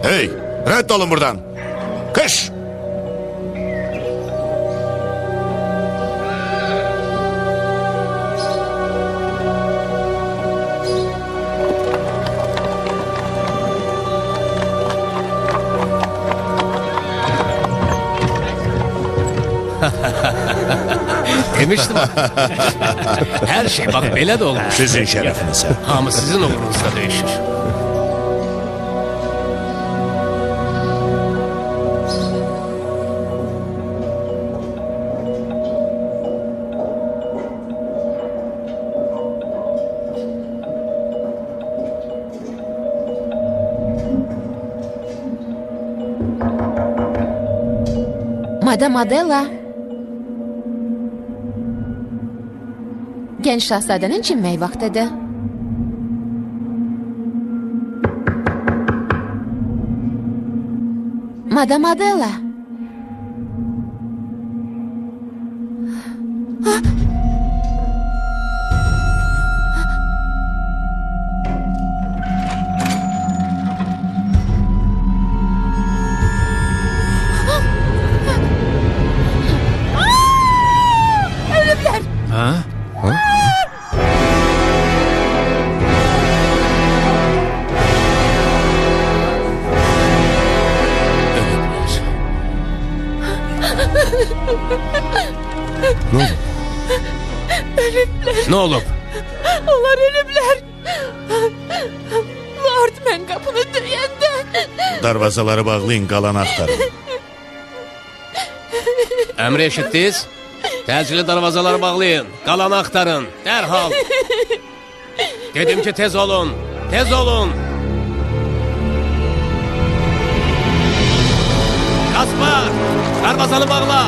Hey, rədd olun buradan. Kış! Demiştim. Her şey bak belə də olur. Sizin şerefinize. Hamı sizin uğrunuzda değişir. Madam Adela. Gənc şahzadənin çinmək vaxtıdır. Madam Adela. Ölümler! Ha? Ne olub? Onlar ölümler! Lord, mən qapını döyəndə... Darvazaları bağlayın, qalan axtarın. Əmri eşitdiniz? Təcili darvazaları bağlayın, qalanı axtarın, dərhal. Dedim ki tez olun, tez olun. Kaspar, darvazanı bağla.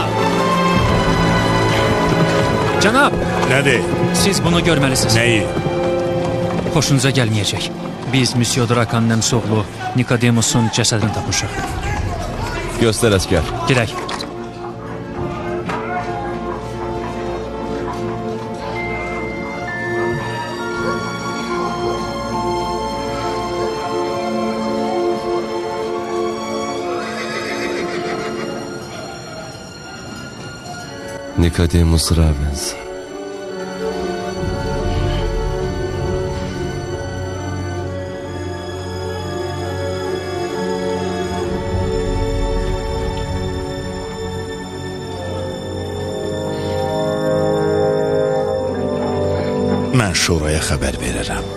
Cənab, Nədir? siz bunu görməlisiniz. Nəyi? Xoşunuza gəlməyəcək. Biz Monsieur Drakan Nemsoğlu Nikodemusun cəsədini tapmışıq. Göstər əskər. Gedək. Nikodemus Ravens. Mən şuraya xəbər verərəm.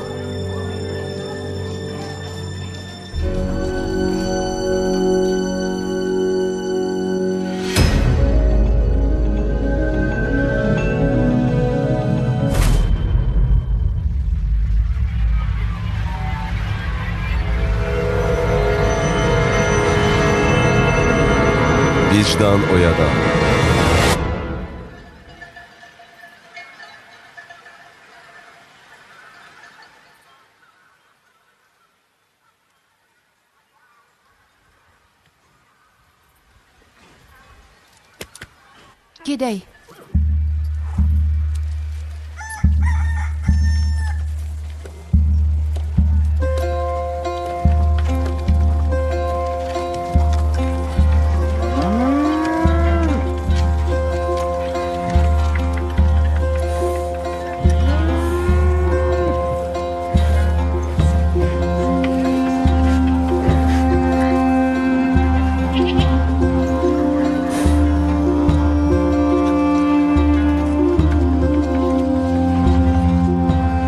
Vicdan oyada. Gedək.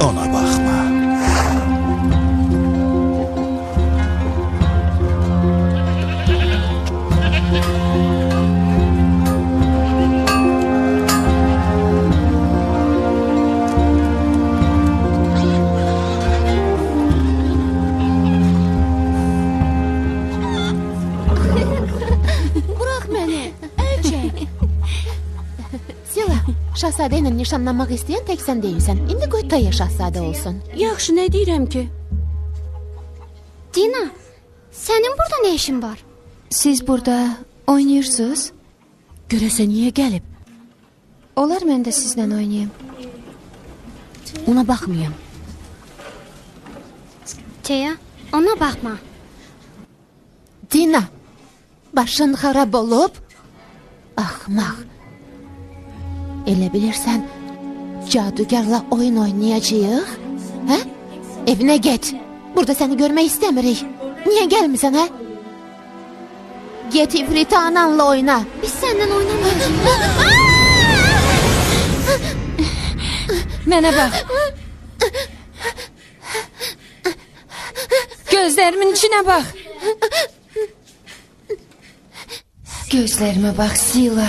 Ona baxma. Bırak məni, əl çək. Sila, şahzadə ilə nişanlanmaq istəyən tək sən deyilsən. İndi qoy Taya şahzadə olsun. Yaxşı, nə deyirəm ki? Dina, sənin burada nə işin var? Siz burada oynayırsınız? Görəsən niyə gəlib? Olar mən də sizlə oynayayım. Ona baxmayam. Teya, ona baxma. Dina, başın xarab olub? Axmaq. Elə bilirsən, cadugarla oyun oynayacağıq? Hə? Evinə get. Burada səni görmək istəmirik. Niyə gəlmirsən, hə? Get ifriti ananla oyna. Biz səndən oynamayacağıq. Mənə bax. Gözlərimin içinə bax. Gözlərimə bax, Sila.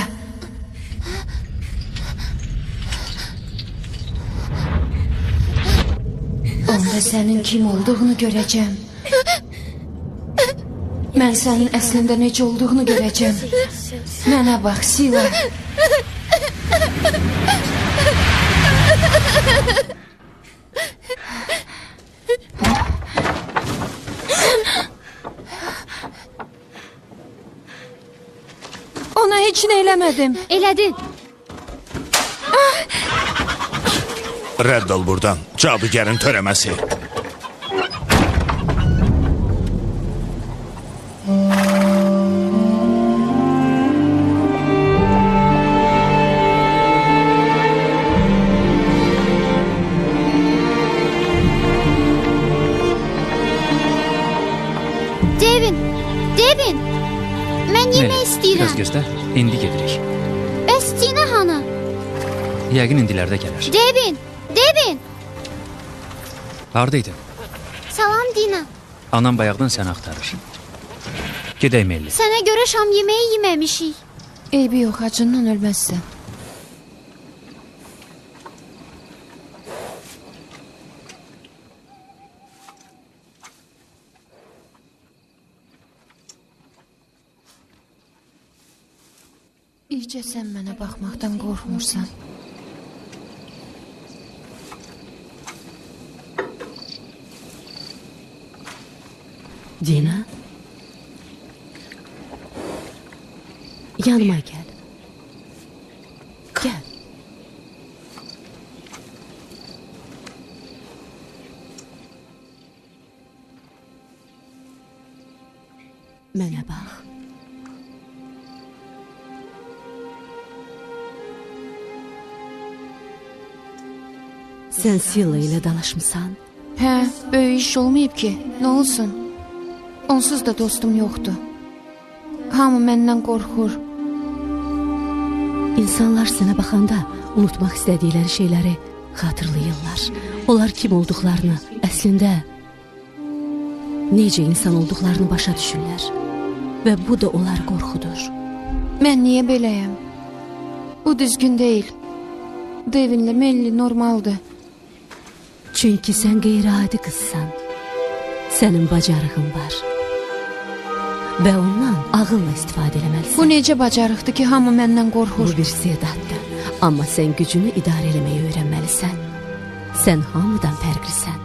Onda sənin kim olduğunu görəcəm. Mən sənin əslində necə olduğunu görəcəm. Mənə bax, Sila. Ona heç nə eləmədim. Elədin. Rədd ol buradan. Cadugarın törəməsi. Devin, mən yemək Biraz istəyirəm. gözlə, indi gedirik. Bəs Tina hanı? Yəqin indilərdə gələr. Devin, Haradaydın? salam Dina. Anam bayaqdan səni axtarır. Gedək Melli. Sənə görə şam yeməyi yeməmişik. Eybi yox, acından ölməzsən. İyice sən mənə baxmaqdan qorxmursan. Dina, yanıma gel. Gel. Mənə bax. Sən Silla ilə dalaşmısan? Hə, böyük iş olmayıb ki, nə olsun? Onsuz da dostum yoxdur. Hamı məndən qorxur. İnsanlar sənə baxanda unutmaq istədikləri şeyləri xatırlayırlar. Onlar kim olduqlarını, əslində necə insan olduqlarını başa düşürlər. Və bu da onlar qorxudur. Mən niyə beləyəm? Bu düzgün deyil. Devinlə Melli normaldır. Çünki sən qeyri-adi qızsan. Sənin bacarığın var. Və ondan ağılla istifadə eləməlisən. Bu necə bacarıqdır ki, hamı məndən qorxur? Bu bir istedaddır. Amma sən gücünü idarə eləməyi öyrənməlisən. Sən hamıdan fərqlisən.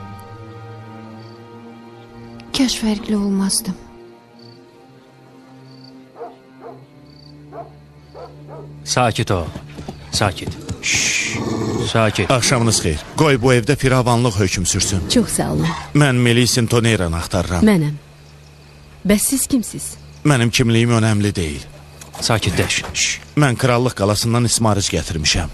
Kaş fərqli olmazdım. Sakit ol. Sakit. Sakit. Axşamınız xeyir. Qoy bu evdə firavanlıq hökm sürsün. Çox sağ olun. Mən Melisin Toneranı axtarıram. Mənəm. Bəs siz kimsiz? Mənim kimliyim önəmli deyil. Sakitləş. Mən krallıq qalasından ismarıc gətirmişəm.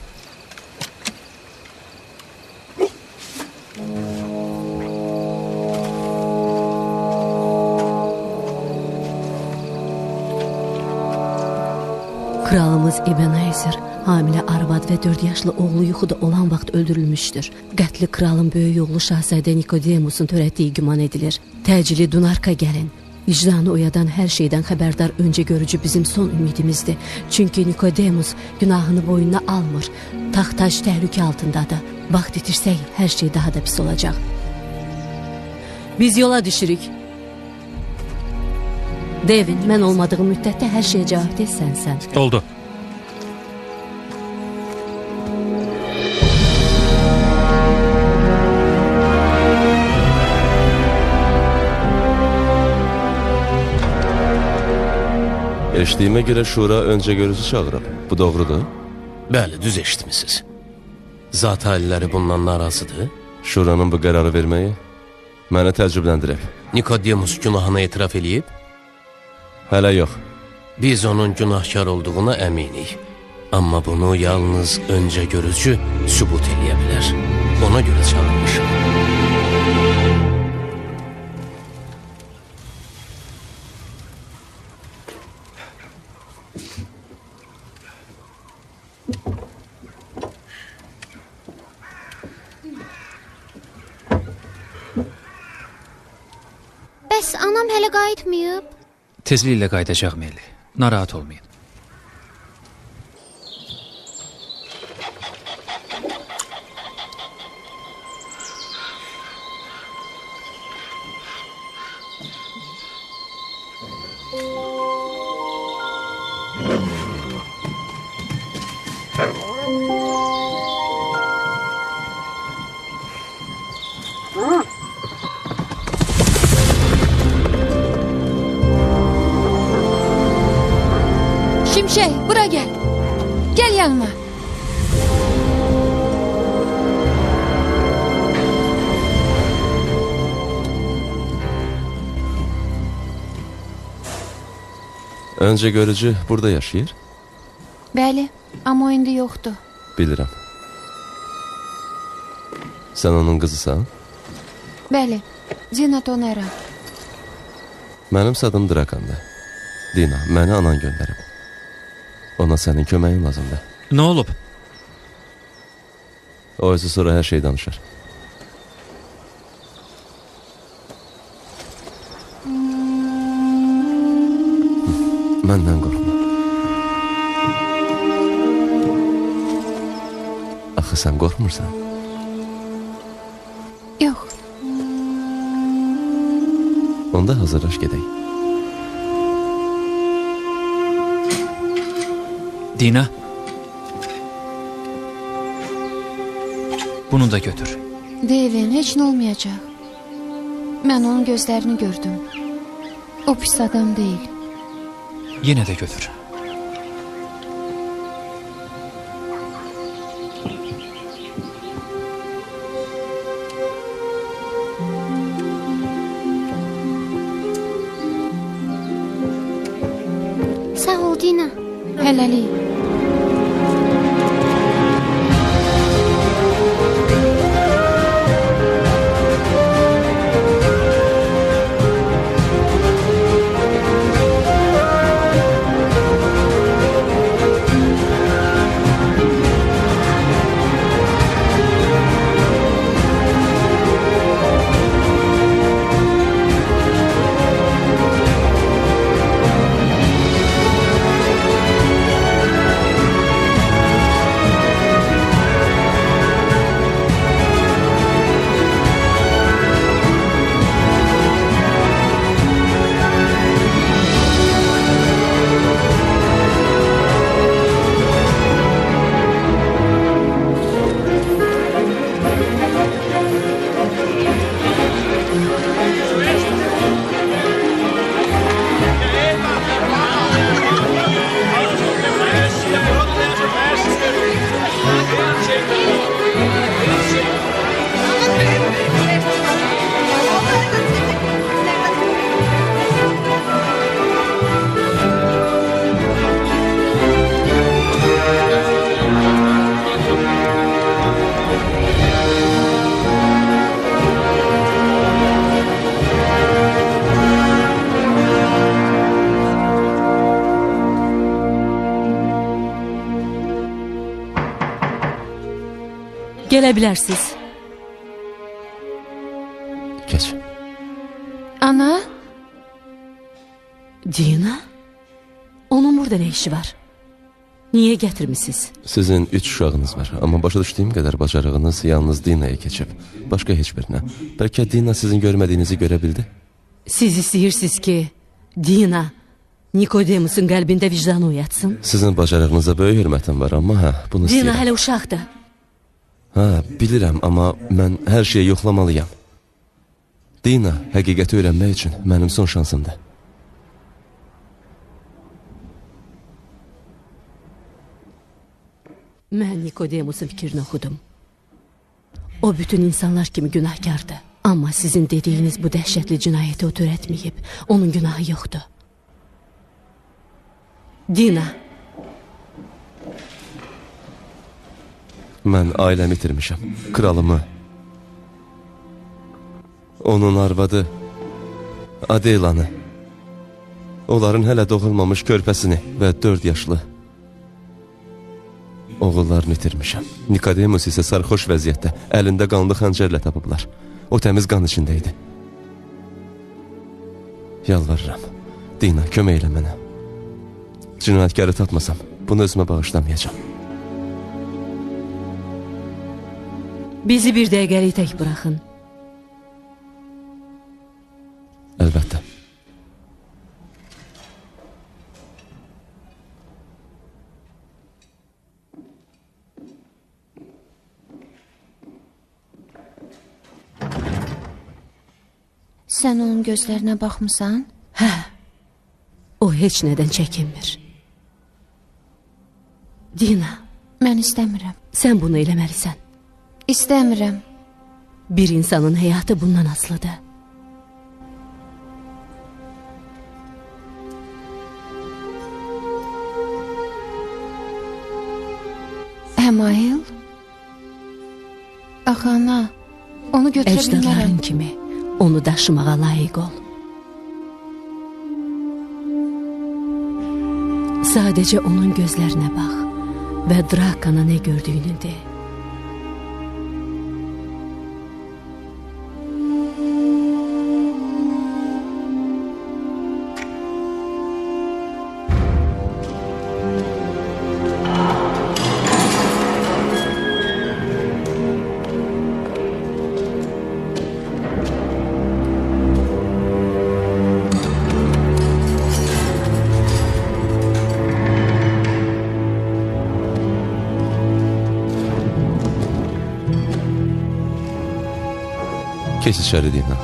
Kralımız Ebenezer hamilə arvad və 4 yaşlı oğlu yuxuda olan vaxt öldürülmüşdür. Qətli kralın böyük oğlu Şahzadə Nikodemusun törətdiyi güman edilir. Təcili Dunarka gəlin. Vicdanı oyadan hər şeydən xəbərdar öncə görücü bizim son ümidimizdir. Çünki Nikodemus günahını boynuna almır. Taxtaş təhlükə altındadır. Vaxt itirsək hər şey daha da pis olacaq. Biz yola düşürük. Devin, mən olmadığım müddətdə hər şeyə cavabdeh sənsən. Oldu. Eşdiyimə görə Şura öncə görücü çağırıb. Bu doğrudur? Bəli, düz eşitmisiniz. Zat aliləri bundan narazıdır. Şuranın bu qərarı verməyi mənə təəccübləndirib. Nikodemus günahını etiraf eləyib. Hələ yox. Biz onun günahkar olduğuna əminik. Amma bunu yalnız öncə görücü sübut eləyə bilər. Ona görə çağırmışıq. Bəs anam hələ qayıtmayıb? Tezliklə qayıdacaq Melli. Narahat olmayın. Şimşək, bura gəl. Gəl yanıma. Öncə görücü burada yaşayır? Bəli, amma o indi yoxdur. Bilirəm. Sən onun qızısan? Bəli, Dina Tonera. Mənim adım Drakan'dır. Dina, məni anan göndərib. Ona sənin köməyin lazımdır. Nə olub? O özü sonra hər şey danışır. Məndən qorxma. Axı sən qorxmursan. Yox, Onda hazırlaş gedək. Dina. Bunu da götür. Devin, heç nə olmayacaq. Mən onun gözlərini gördüm. O pis adam deyil. Yenə də götür. Sağ ol Dina. Hələlik. Gələ bilərsiniz. Keç. Ana, Dina? Onun burada nə işi var? Niyə gətirmisiniz? Sizin 3 uşağınız var, amma başa düşdüyüm qədər bacarığınız yalnız Dina'ya keçib. Başqa heç birinə. Bəlkə Dina sizin görmədiyinizi görə bildi? Siz istəyirsiniz ki, Dina Nikodemus'un qəlbində vicdanı oyatsın? Sizin bacarığınıza böyük hörmətim var, amma hə, bunu Dina istəyirəm. hələ uşaqdır. Hə, bilirəm, amma mən hər şeyi yoxlamalıyam. Dina həqiqəti öyrənmək üçün mənim son şansımdır. Mən Nikodemus'un fikrini oxudum. O bütün insanlar kimi günahkardır. Amma sizin dediyiniz bu dəhşətli cinayəti o törətməyib. Onun günahı yoxdur. Dina, Mən ailəmi itirmişəm. Kralımı. Onun arvadı Adelanı. Onların hələ doğulmamış körpəsini və 4 yaşlı oğullarını itirmişəm. Nikodemus isə sarxoş vəziyyətdə əlində qanlı xəncərlə tapıblar. O təmiz qan içində idi. Yalvarıram. Dina, kömək elə mənə. Cinayətkarı tapmasam, bunu özümə bağışlamayacağam. bizi bir dəqiqəlik tək buraxın. Əlbəttə. Sən onun gözlərinə baxmısan? Hə, o heç nədən çəkinmir. Dina, Mən istəmirəm. sən bunu eləməlisən. İstəmirəm. Bir insanın həyatı bundan asılıdır. Həmail? Axı ana, onu götürə bilmərəm. Əcdadların kimi onu daşımağa layiq ol. Sadəcə onun gözlərinə bax və Drakana nə gördüyünü de. Keç içəri Dina.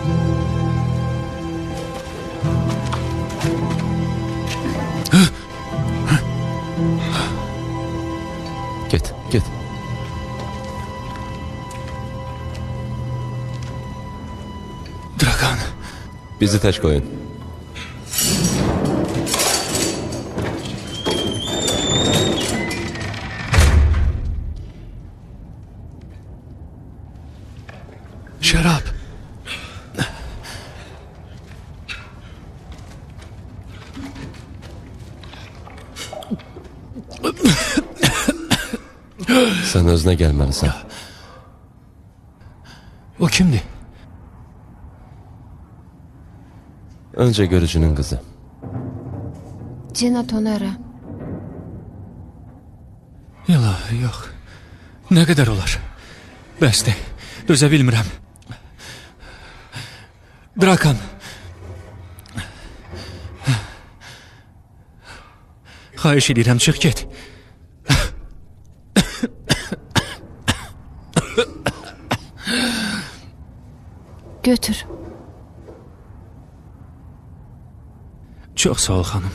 Get, get. Drakan. Bizi tək qoyun. Şərab. Sən özünə gəlməlisən. O kimdir? Öncə görücünün qızı. Cina Tonara. Yox. Nə qədər olar? Bəsdir. Dözə bilmirəm. Drakan. Xahiş edirəm, çıx get. Götür. Çox sağ ol, xanım.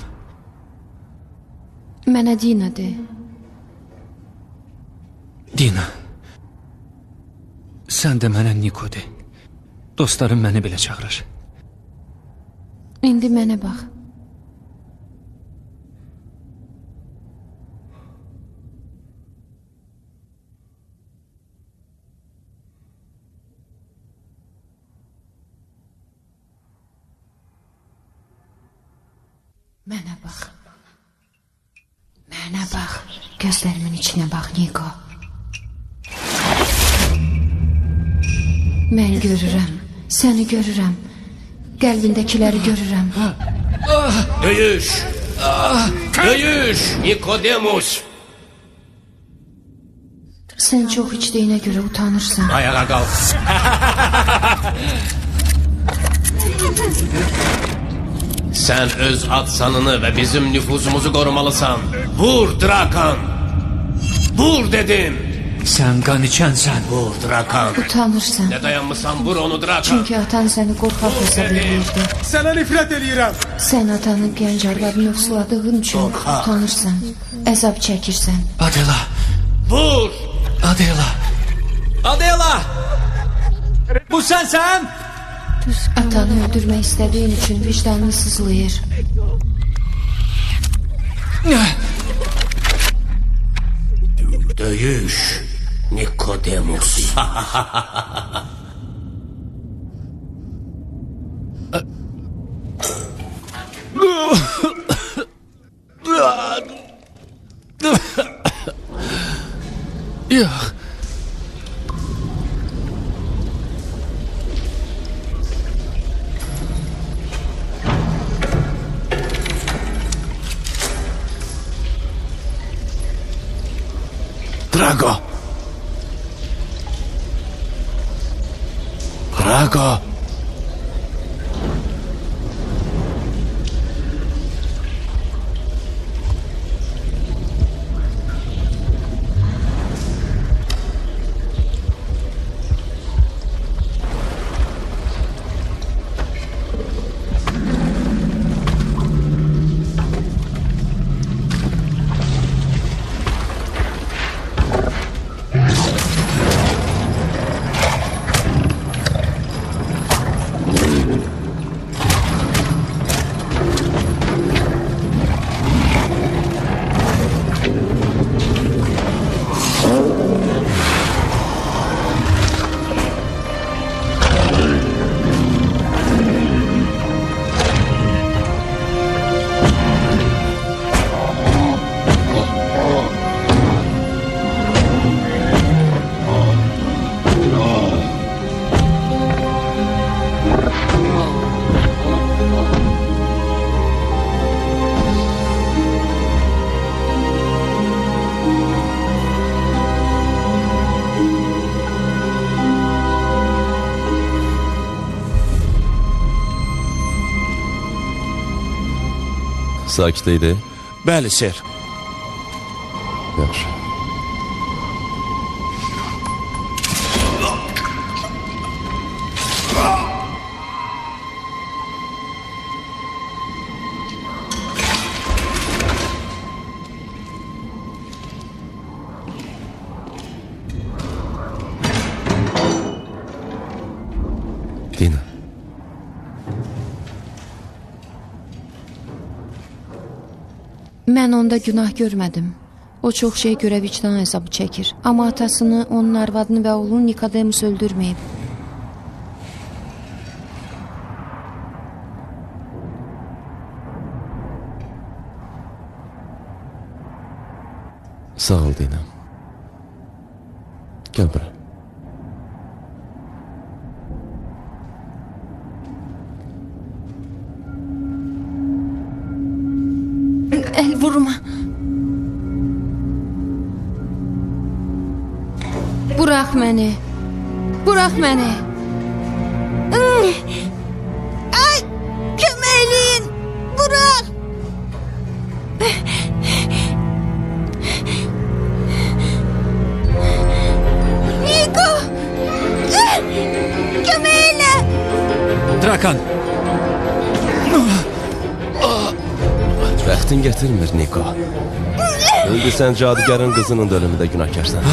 Mənə Dina de. Dina. Sən də mənə Niko de. Dostlarım məni belə çağırır. İndi mənə bax. Mənə bax. Mənə bax. Gözlərimin içinə bax, Niko. Mən görürəm. Səni görürəm. Qəlbindəkiləri görürəm. Döyüş! Döyüş! Nikodemus! Sən çox içdiyinə görə utanırsan. Ayağa qalx. Sən öz ad sanını və bizim nüfuzumuzu qorumalısan. Vur Drakan! Vur dedim! Sən qan içənsən. Vur Drakan! Utanırsan. Ne dayanmışsan vur onu Drakan! Çünki atan səni qorxaq hesab edirdi. Sənə nifrət eləyirəm. Sən atanın gənc arvadını ofsuladığın üçün Qorxaq. utanırsan. Əzab çəkirsən. Adela. Vur! Adela. Adela! Bu sənsən? Atanı öldürmək istədiyin üçün vicdanını sızlayır. Döyüş. Nikodemus. Drago. Drago. Sakit idi. Bəli, ser. Yaxşı. Dina. Mən onda günah görmədim. O çox şey görə vicdan hesabı çəkir. Amma atasını, onun arvadını və oğlunu Nikodemus öldürməyib. Sağ ol Dina. Gel bura. El vurma. Bırak məni. Bırak məni. Ay, kömək eləyin. Bırak. Niko. Kömək elə. Drakan, Bəxtin gətirmir, Niko. İndi sən cadugarın qızının da ölümündə günahkarsan.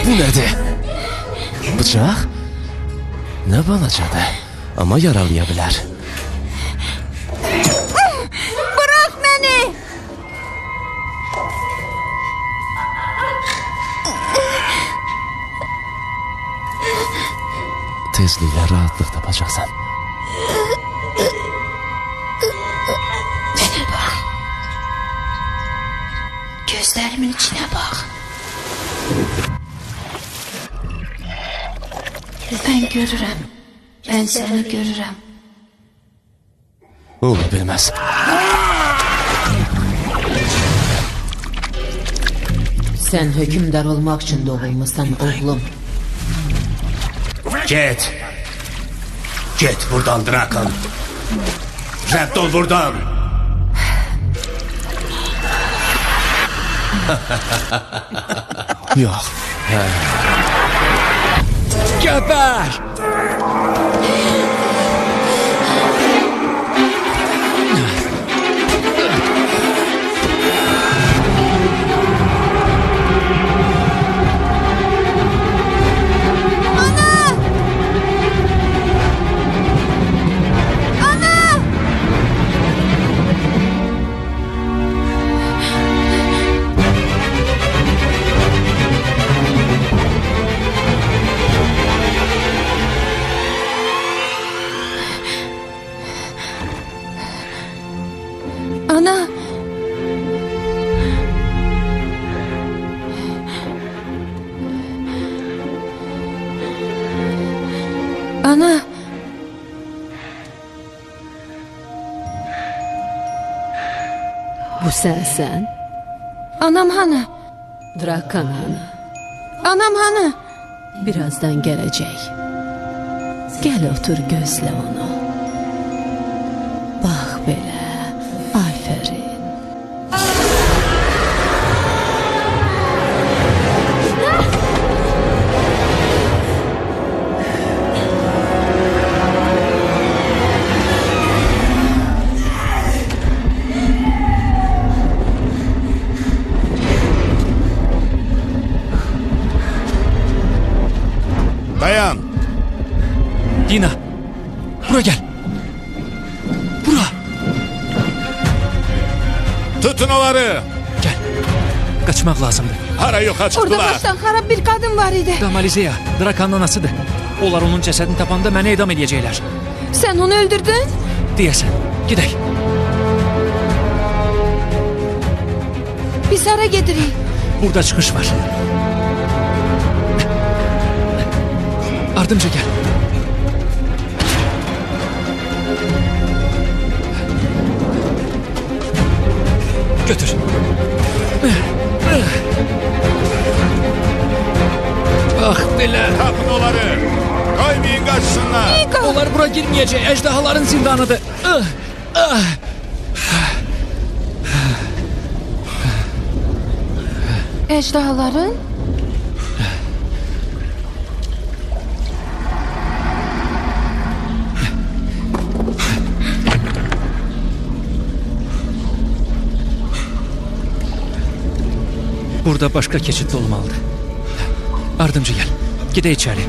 Bu nədir? Bıçaq? Nə balacadır, amma yaralaya bilər. Bırak məni. Tezliklə rahatlıq tapacaqsan. Gözlərimin içinə bax. Mən görürəm. Mən səni görürəm. Ola bilməz. Sən hökmdar olmaq üçün doğulmusan, oğlum. Get. Get buradan Drakan. Rədd ol buradan. Yox. Köpək! Ana, Bu sənsən? anam hanı? Drakan ana. Anam hanı? Birazdan gələcək. Gəl otur gözlə onu. Bax belə. Afərin. Dayan. Dina, bura gel. Bura. Tutun onları. Gel. Kaçmak lazımdı. Hara yoxa Orada çıxdılar. baştan xarab bir kadın var idi. Damalizeya, Drakan'ın anasıdır. Onlar onun cesedini tapanda məni edam edəcəklər. Sen onu öldürdün? Deyəsən, gedək. Biz hara gedirik? Burada çıxış var. Ardımca gel. Götür. Ah belə. Tapın onları. Koymayın qaçsınlar. Onlar bura girməyəcək. Əcdahaların zindanıdır. Ejdahaların? Burada başka keçid olmalıdır. Ardımca gel. Gide içeri.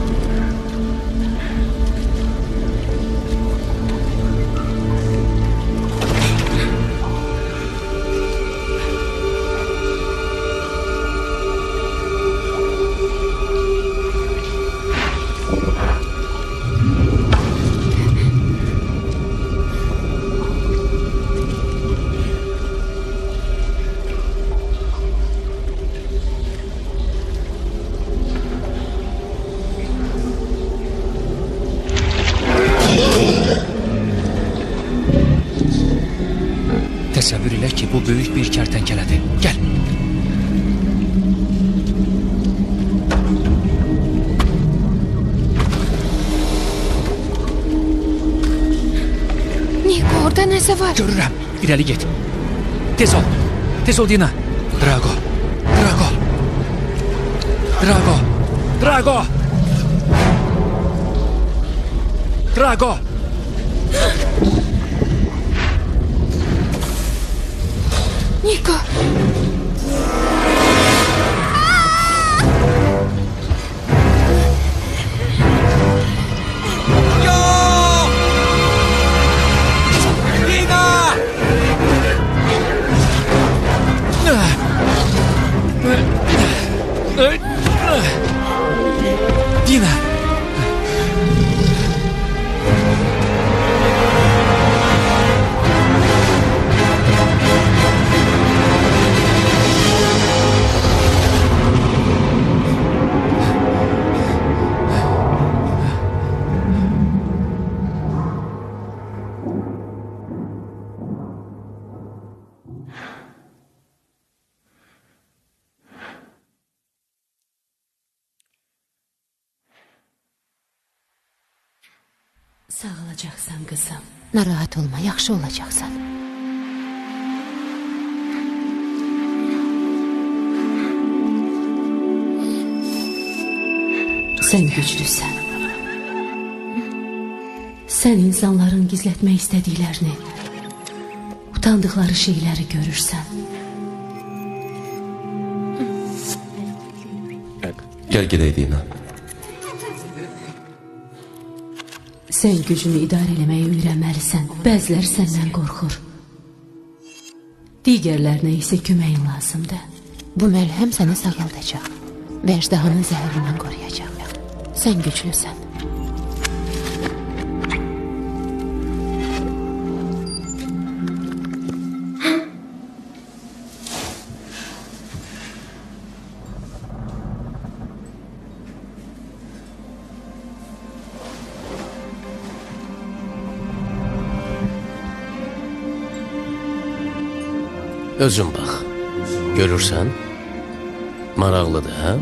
Təsəvvür elə ki, bu böyük bir kərtənkələdir. Gəl. Niko, orada nəsə var? Görürəm. İrəli get. Tez ol. Tez ol Dina. Drago. Drago. Drago. Drago. Drago. Niko. Dina. Sağalacaqsan qızım. Narahat olma, yaxşı olacaqsan. Sən güclüsən. Sən insanların gizlətmək istədiklərini, utandıqları şeyləri görürsən. Gel gedək Dina. Sən gücünü idarə eləməyi öyrənməlisən. Bəziləri səndən qorxur. Digərlərinə isə köməyin lazımdır. Bu məlhəm səni sağaldacaq və əjdahanın zəhərindən qoruyacaq. Sən güclüsən. Özün bax. Görürsən? Maraqlıdır, hə?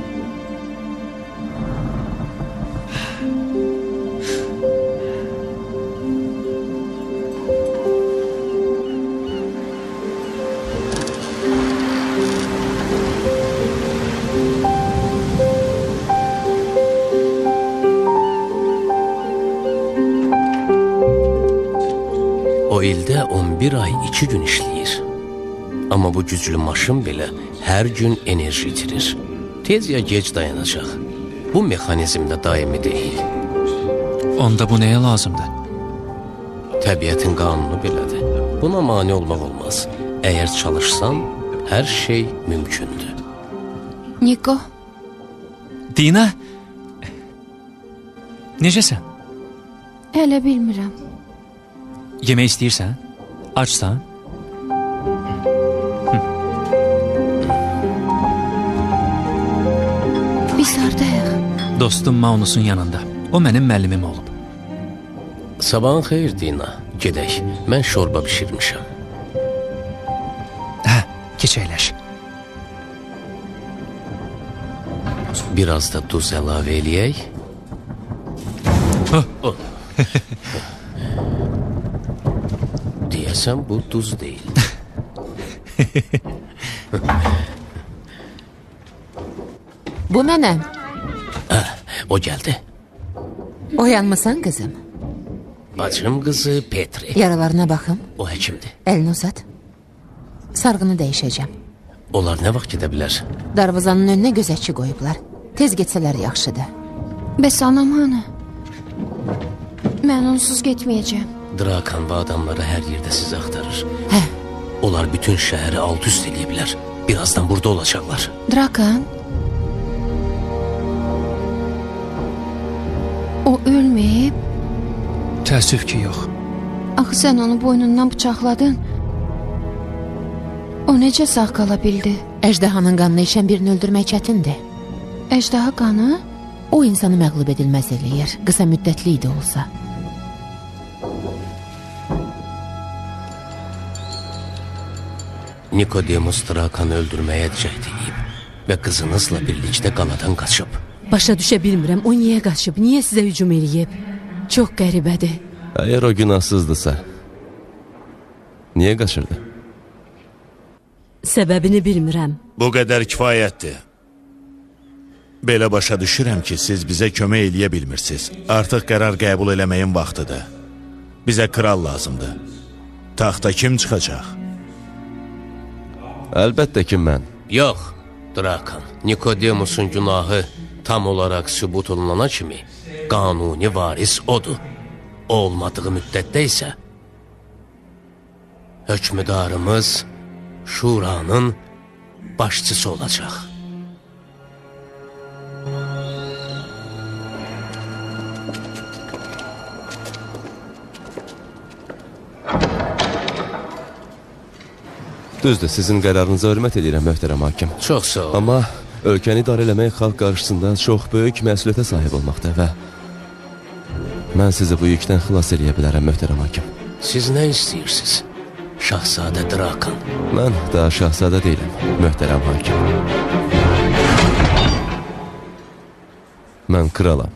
O ildə 11 ay 2 gün işləyir. Amma bu güclü maşın belə hər gün enerji itirir. Tez ya gec dayanacaq. Bu mexanizmdə daimi deyil. Onda bu nəyə lazımdır? Təbiətin qanunu belədir. Buna mane olmaq olmaz. Əgər çalışsan, hər şey mümkündür. Niko, Dina? Necəsən? hələ bilmirəm. Yemək istəyirsən? Açsan? Biz hardayıq? Dostum Maunusun yanında. O mənim müəllimim olub. Sabahın xeyir Dina. Gedək. Mən şorba bişirmişəm. Hə, keç əyləş. Biraz da duz əlavə eləyək. Oh. Deyəsən bu duz deyil. Bu mənəm. O gəldi. Oyanmısan qızım? Bacım qızı Petri. Yaralarına baxım. O həkimdir. Əlini uzat. Sarğını dəyişəcəm. Onlar nə vaxt gedə bilər? Darvazanın önünə gözətçi qoyublar. Tez getsələr yaxşıdır. Bəs anam hanı? Mən onsuz getməyəcəm. Drakan və adamları hər yerdə sizi axtarır. Hə. Onlar bütün şəhəri alt üst eləyiblər. Birazdan burada olacaqlar. Drakan? O ölməyib. Təəssüf ki, yox. Axı sən onu boynundan bıçaqladın. O necə sağ qala bildi? Əjdahanın qanını içən birini öldürmək çətindir. Əjdaha qanı? O insanı məğlub edilməz eləyir. Qısa müddətli idi olsa. Nikodemus Drakanı öldürməyə cəhd edib və qızınızla birlikdə qaladan qaçıb. Başa düşə bilmirəm, o niyə qaçıb, niyə sizə hücum eləyib? Çox qəribədir. Əgər o günahsızdırsa, niyə qaçırdı? Səbəbini bilmirəm. Bu qədər kifayətdir. Belə başa düşürəm ki, siz bizə kömək eləyə bilmirsiniz. Artıq qərar qəbul eləməyin vaxtıdır. Bizə kral lazımdır. Taxta kim çıxacaq? Əlbəttə ki, mən. Yox, Drakan. Nikodemusun günahı tam olaraq sübut olunana kimi qanuni varis odur. O olmadığı müddətdə isə hökmüdarımız şuranın başçısı olacaq. Düzdür, sizin qərarınıza hörmət edirəm, möhtərəm hakim. Çox sağ ol. Amma ölkəni idarə eləmək xalq qarşısında çox böyük məsuliyyətə sahib olmaqdır və mən sizi bu yükdən xilas eləyə bilərəm, möhtərəm hakim. Siz nə istəyirsiniz? Şahzadə Drakan. Mən daha şahzadə deyiləm, möhtərəm hakim. Mən kralam.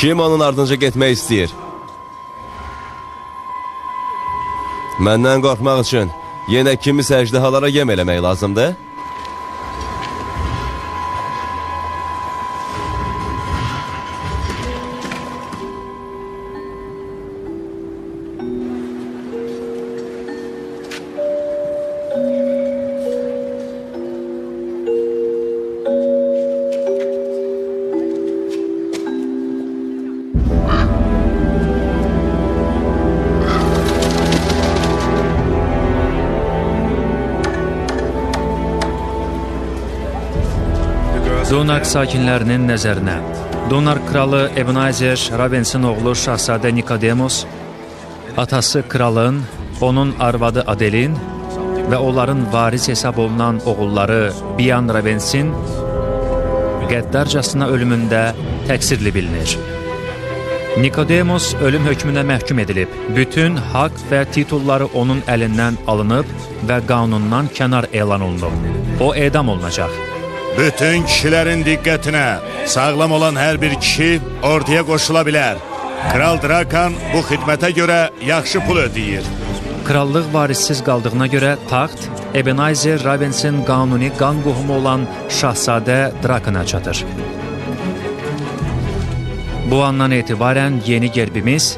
Kim onun ardınca getmək istəyir? Məndən qorxmaq üçün yenə kimisə əjdahalara yem eləmək lazımdır? Donark sakinlərinin nəzərinə Donark kralı Ebenezer Ravensin oğlu Şahzadə Nikodemus, atası kralın, onun arvadı Adelin və onların varis hesab olunan oğulları Bian Ravensin qəddarcasına ölümündə təqsirli bilinir. Nikodemus ölüm hökmünə məhkum edilib. Bütün haqq və titulları onun əlindən alınıb və qanundan kənar elan olunub. O edam olunacaq. Bütün kişilərin diqqətinə, sağlam olan hər bir kişi orduya qoşula bilər. Kral Drakan bu xidmətə görə yaxşı pul ödəyir. Krallıq varissiz qaldığına görə taxt Ebenezer Ravensin qanuni qan qohumu olan Şahzadə Drakana çatır. Bu andan etibarən yeni gerbimiz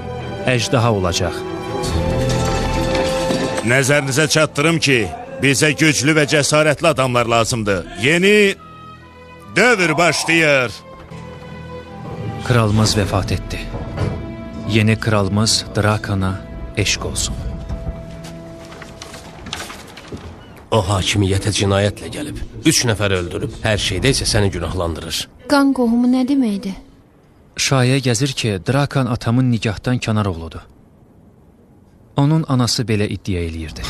əjdaha olacaq. Nəzərinizə çatdırım ki, bizə güclü və cəsarətli adamlar lazımdır. Yeni dövr başlayır. Kralımız vəfat etdi. Yeni kralımız Drakana eşq olsun. O hakimiyyətə cinayətlə gəlib. 3 nəfər öldürüb. Hər şeydə isə səni günahlandırır. Qan qohumu nə deməkdir? Şayə gəzir ki, Drakan atamın nigahdan kənar oğludur. Onun anası belə iddia eləyirdi.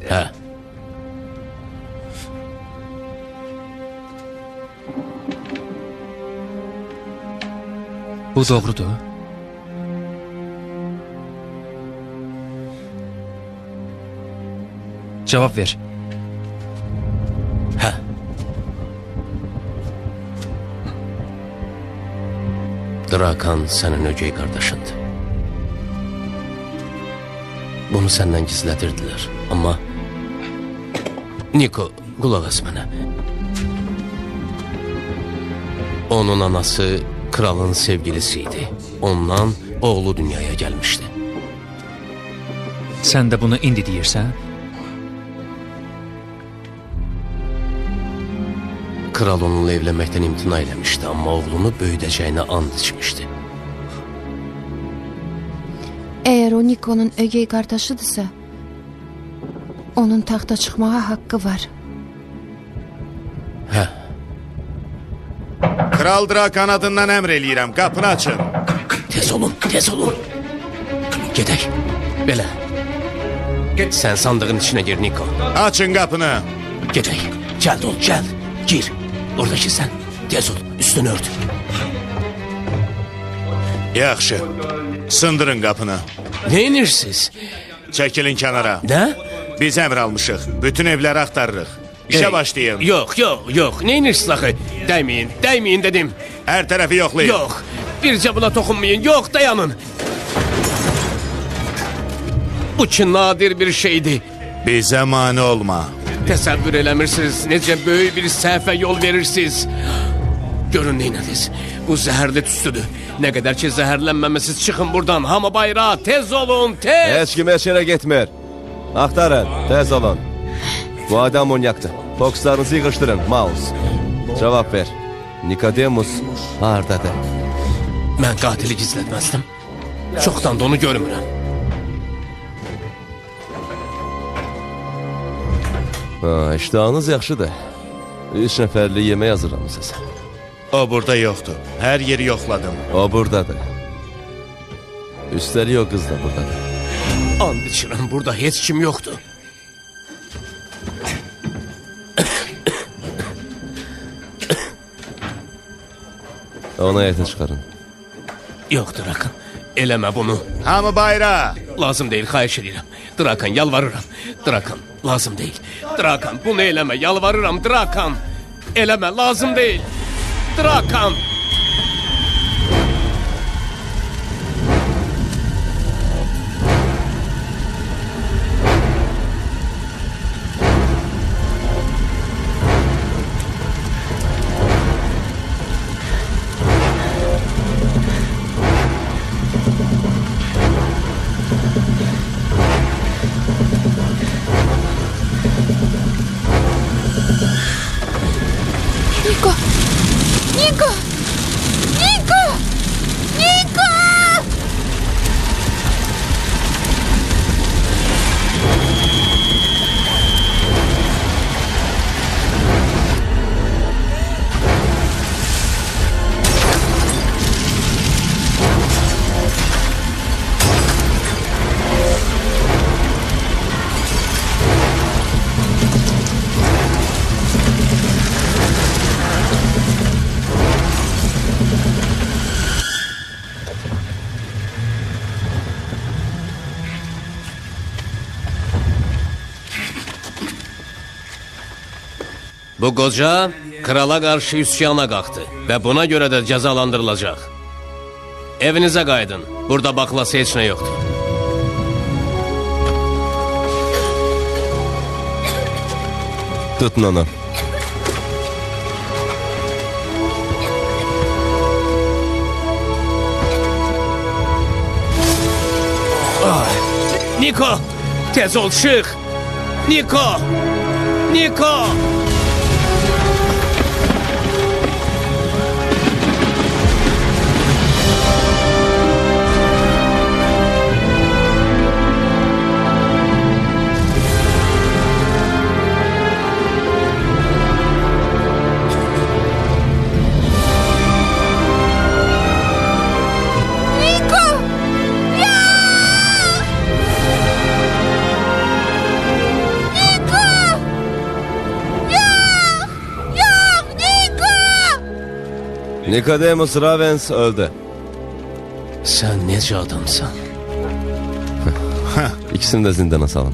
Hə. Bu doğrudur. Cavab ver. Hə. Drakan sənin ögey qardaşındır. Bunu səndən gizlədirdilər. Amma Niko, qulaq as mənə. Onun anası kralın sevgilisi idi. Ondan oğlu dünyaya gəlmişdi. Sən də bunu indi deyirsən? Kral onunla evlənməkdən imtina eləmişdi, amma oğlunu böyüdəcəyinə and içmişdi. Əgər o Nikonun ögey qardaşıdırsa, onun taxta çıxmağa haqqı var. Hə. Kral Drakan adından əmr eləyirəm, qapını açın. Tez olun, tez olun. Gedək. Belə. Sən sandığın içinə gir, Niko. Açın qapını. Gedək. Cəld ol, cəld. Gir. Oradakı sən. Tez ol, üstünü ört. Yaxşı. Sındırın qapını. Neyinirsiniz? Çəkilin kənara. Nə? Biz əmr almışıq. Bütün evləri axtarırıq. İşə başlayın. Yox, yox, yox. Neyinirsiniz axı? Dəyməyin, dəyməyin dedim. Hər tərəfi yoxlayın. Yox. Bircə buna toxunmayın. Yox, dayanın. Bu ki nadir bir şeydir. Bizə mane olma. Təsəvvür eləmirsiniz, necə böyük bir səhvə yol verirsiniz. Görün neynədiniz, bu zəhərli tüstüdür. Nə qədər ki zəhərlənməməsiz çıxın buradan, hamı bayrağa, tez olun, tez! Heç kim heç yerə getmir. Axtarın, tez olun. Bu adam monyakdır. Fokuslarınızı yığışdırın, Maus. Cavab ver. Nikodemus hardadır? Mən qatili gizlətməzdim. Çoxdan da onu görmürəm. İştahınız yaxşıdır. 3 nəfərli yemək hazırlamısınız. O burada yoxdur. Hər yeri yoxladım. O buradadır. Üstəlik o qız da buradadır. And içirəm, burada heç kim yoxdur. Ona həyətə çıxarın. Yox, Drakan, eləmə bunu. Hamı bayrağa. Lazım deyil, xahiş edirəm. Drakan, yalvarıram. Drakan, lazım deyil. Drakan, bunu eləmə, yalvarıram, Drakan. Eləmə, lazım deyil. Drakan! Niko! Niko! Niko! Niko! Bu qoca krala qarşı üsyana qalxdı və buna görə də cəzalandırılacaq. Evinizə qayıdın. Burada baxlası heç nə yoxdur. Tutun onu. Niko! Tez ol, çıx! Niko! Niko! Nikodemus Ravens öldü. Sən necə adamsan? İkisini de zindana salın.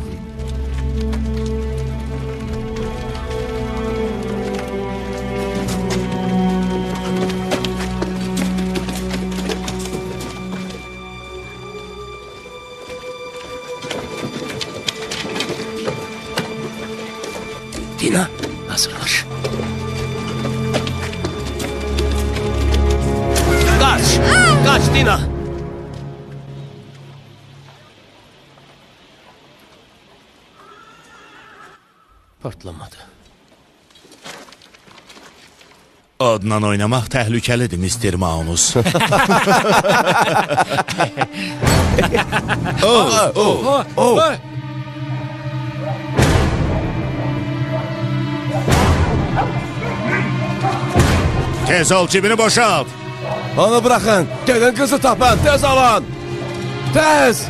Dina, hazırlaş. Kaç! Kaç Dina! Partlamadı. Odla oynamaq təhlükəlidir, Mr. Maunus. Tez ol, cibini boşalt. Onu bırakın. Gelin kızı tapın. Tez alın. Tez.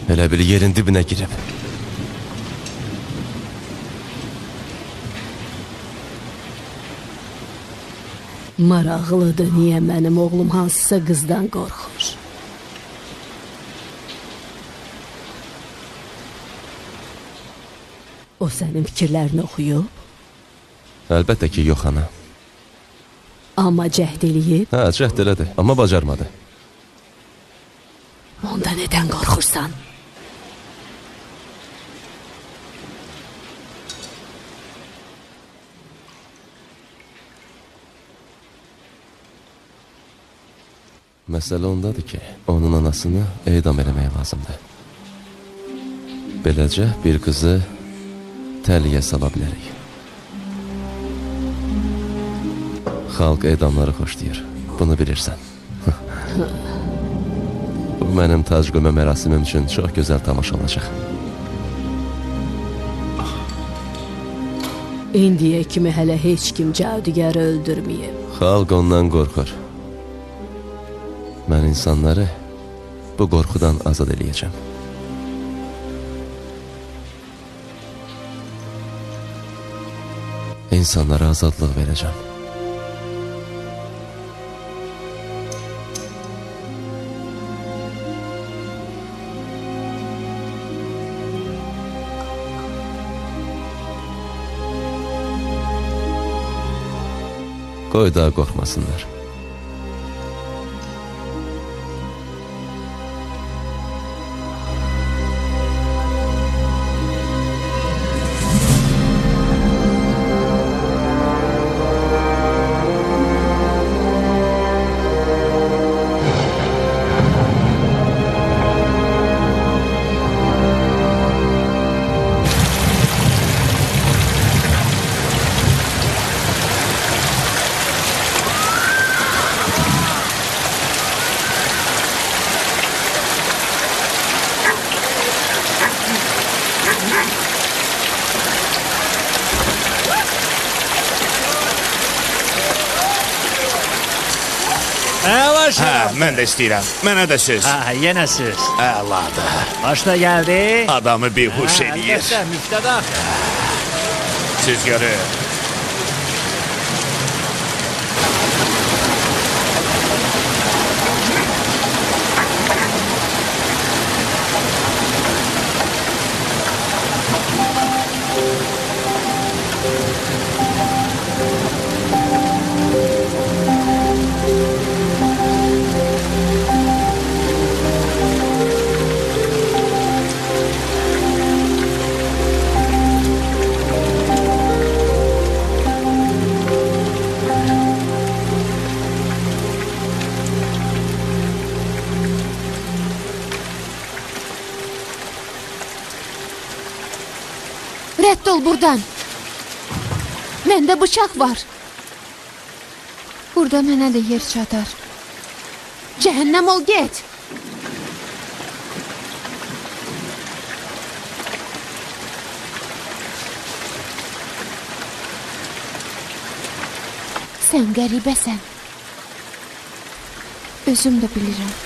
Hele bir yerin dibine girip. Maraqlıdır niyə mənim oğlum hansısa qızdan qorxur. O sənin fikirlərini oxuyub, Elbette ki yok ana. amma cəhd eləyib, Ha, cəhd elədi, amma bacarmadı. onda nədən qorxursan? Məsələ ondadır ki, onun anasını edam eləmək lazımdır. Beləcə bir qızı təliyə sala bilərik. Xalq edamları xoşlayır, bunu bilirsən. Bu mənim tac qoyma mərasimim üçün çox gözəl tamaşa olacaq. İndiyə kimi hələ heç kim cadugəri öldürməyib. Xalq ondan qorxur. Mən insanları bu qorxudan azad eləyəcəm. İnsanlara azadlıq verəcəm. Qoy daha qorxmasınlar. Hə, mən də istəyirəm. Mənə də söz. Ha, yenə siz. Əladır. Başda gəldi. Adamı bihuş eləyir. Əlbəttə, müftədə. Siz görün. Rədd ol buradan. Məndə bıçaq var. Burada mənə də yer çatar. Cəhənnəm ol, get. Sən qəribəsən. Özüm də bilirəm.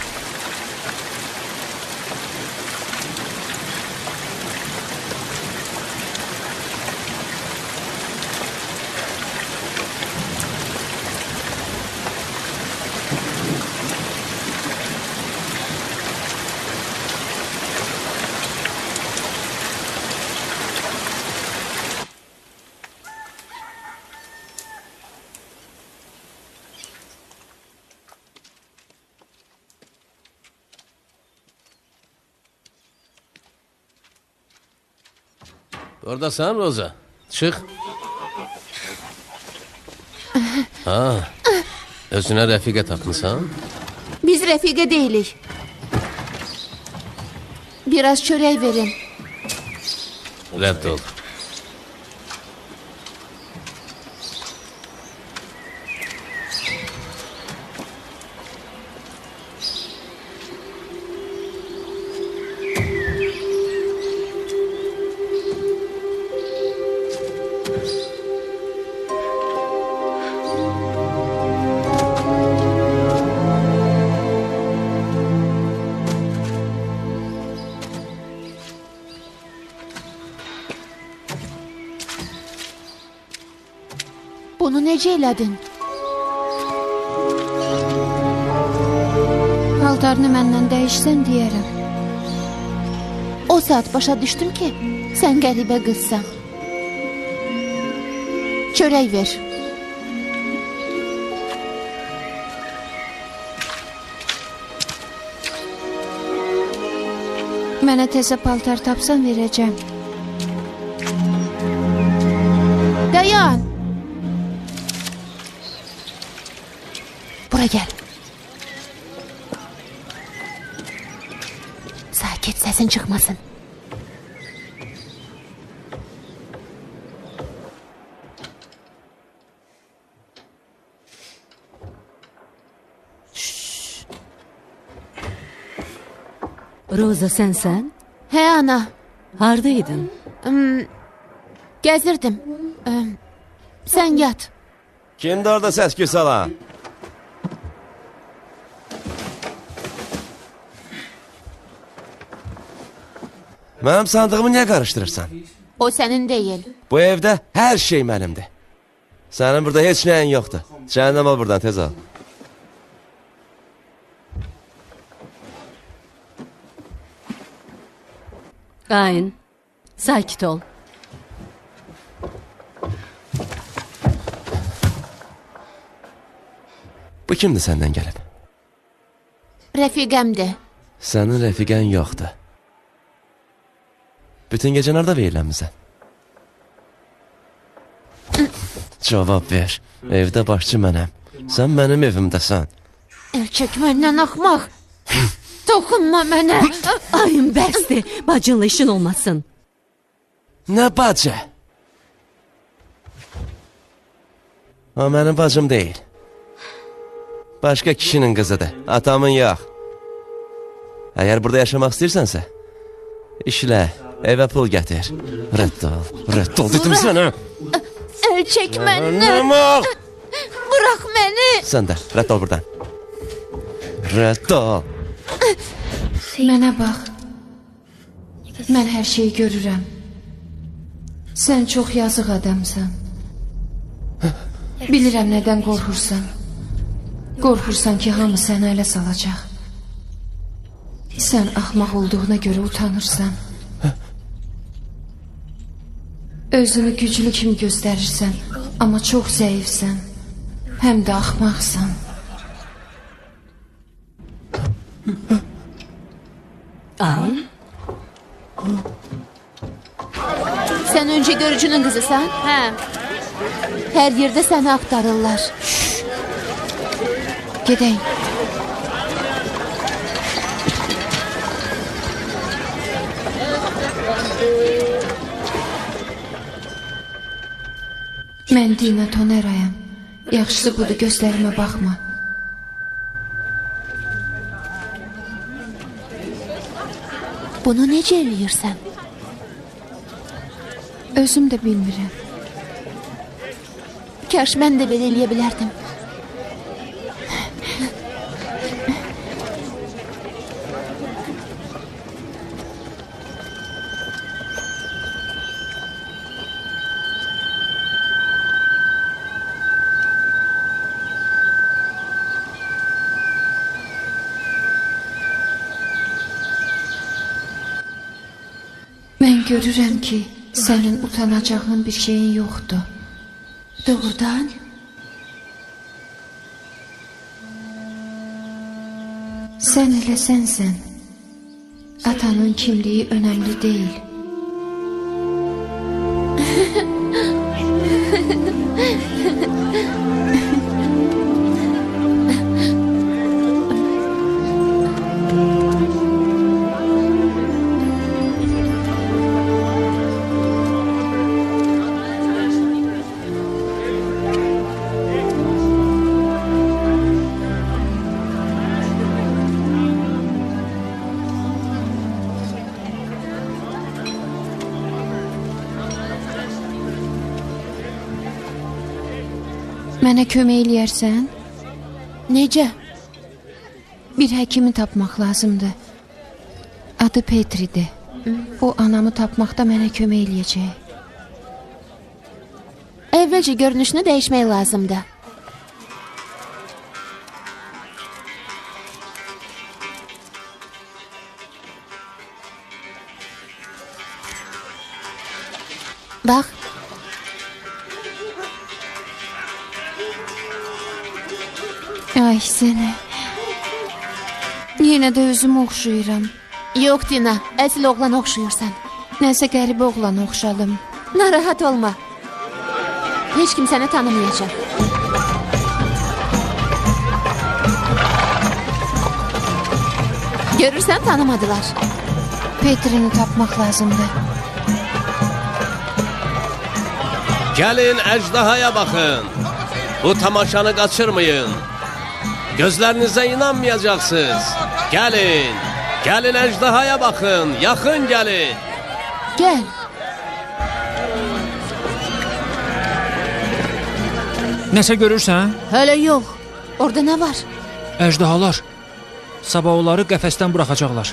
Oradasan Roza. Çıx. Ha. Özünə rəfiqə tapmısan? Biz rəfiqə deyilik. Biraz çörək verin. Rədd ol. Bunu necə elədin? Paltarını məndən dəyişsən deyərəm. O saat başa düşdüm ki, sən qəribə qızsan. Çörək ver. Mənə təzə paltar tapsan verəcəm. Dayan. Bura gəl. Sakit, səsin çıxmasın. Roza, sənsən? Hə, ana. Hardaydın? Gəzirdim. Sən yat. Kimdir orada səs-küy salan? Mənim sandığımı niyə qarışdırırsan? O sənin deyil. Bu evdə hər şey mənimdir. Sənin burada heç nəyin yoxdur. Cəhənnəm ol buradan, tez ol. Qayn, sakit ol. Bu kimdir səndən gəlib? Rəfiqəmdir. Sənin rəfiqən yoxdur. Bütün gecə nerede verilənmisən? Cavab ver. Evdə başçı mənəm. Sən mənim evimdəsən. Erkək məndən axmaq. Toxunma mənə. Ayım bəsdir, bacınla işin olmasın. Nə bacı? O mənim bacım deyil. Başqa kişinin qızıdır. Atamın yox. Əgər burada yaşamaq istəyirsənsə, işlə, evə pul gətir. Rədd ol dedim sənə. Əl çək məndən. Bırax məni. Sən də, rədd ol buradan. Rədd ol. Mənə bax. Mən hər şeyi görürəm. Sən çox yazıq adamsan. Bilirəm nədən qorxursan. Qorxursan ki, hamı səni ələ salacaq. Sən axmaq olduğuna görə utanırsan. Özünü güclü kimi göstərirsən, amma çox zəifsən. Həm də axmaqsan. Ay, Sen önce görücünün kızısan? He. Her yerde seni aktarırlar. Gedək. Mən Dina Tonerayam. Yaxşısı budur, gözlərimə baxma. Bunu necə eləyirsən? Özüm də bilmirəm. Kaş mən də belə eləyə bilərdim. Mən görürəm ki, sənin utanacağın bir şeyin yoxdur. Doğrudan? Sən elə sənsən. Atanın kimliyi önəmli deyil. Mənə kömək eləyərsən? Necə? Bir həkimi tapmaq lazımdır. Adı Petri'dir. O anamı tapmaqda mənə kömək eləyəcək. Əvvəlcə görünüşünü dəyişmək lazımdır. Bax. Ay səni. Yenə də özümü oxşayıram. Yox Dina, əsl oğlan oxşuyursan. Nəsə qəribə oğlan oxşadım. Narahat olma. Heç kim səni tanımayacaq. Görürsən, tanımadılar. Petrini tapmaq lazımdır. Gəlin əjdahaya baxın. Bu tamaşanı qaçırmayın. Gözlərinizə inanmayacaqsınız. Gəlin. Gəlin əjdahaya baxın. Yaxın gəlin. Gəl. Nəsə görürsən? Hələ yox. Orada nə var? Əjdahalar. Sabah onları qəfəsdən buraxacaqlar.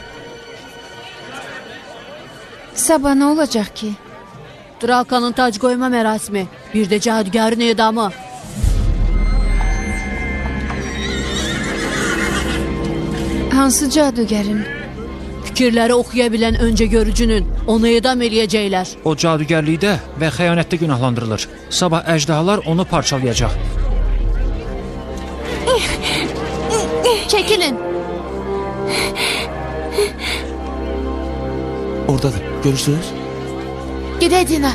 Sabah nə olacaq ki? Drakanın tac qoyma mərasimi, bir də cadugarın edamı. Hansı cadugarın? Fikirləri oxuya bilən öncə görücünün, onu edam eləyəcəklər. O cadugərlikdə və xəyanətdə günahlandırılır. Sabah əjdahalar onu parçalayacaq. Çəkilin. Oradadır, görürsünüz? Gedək Dina.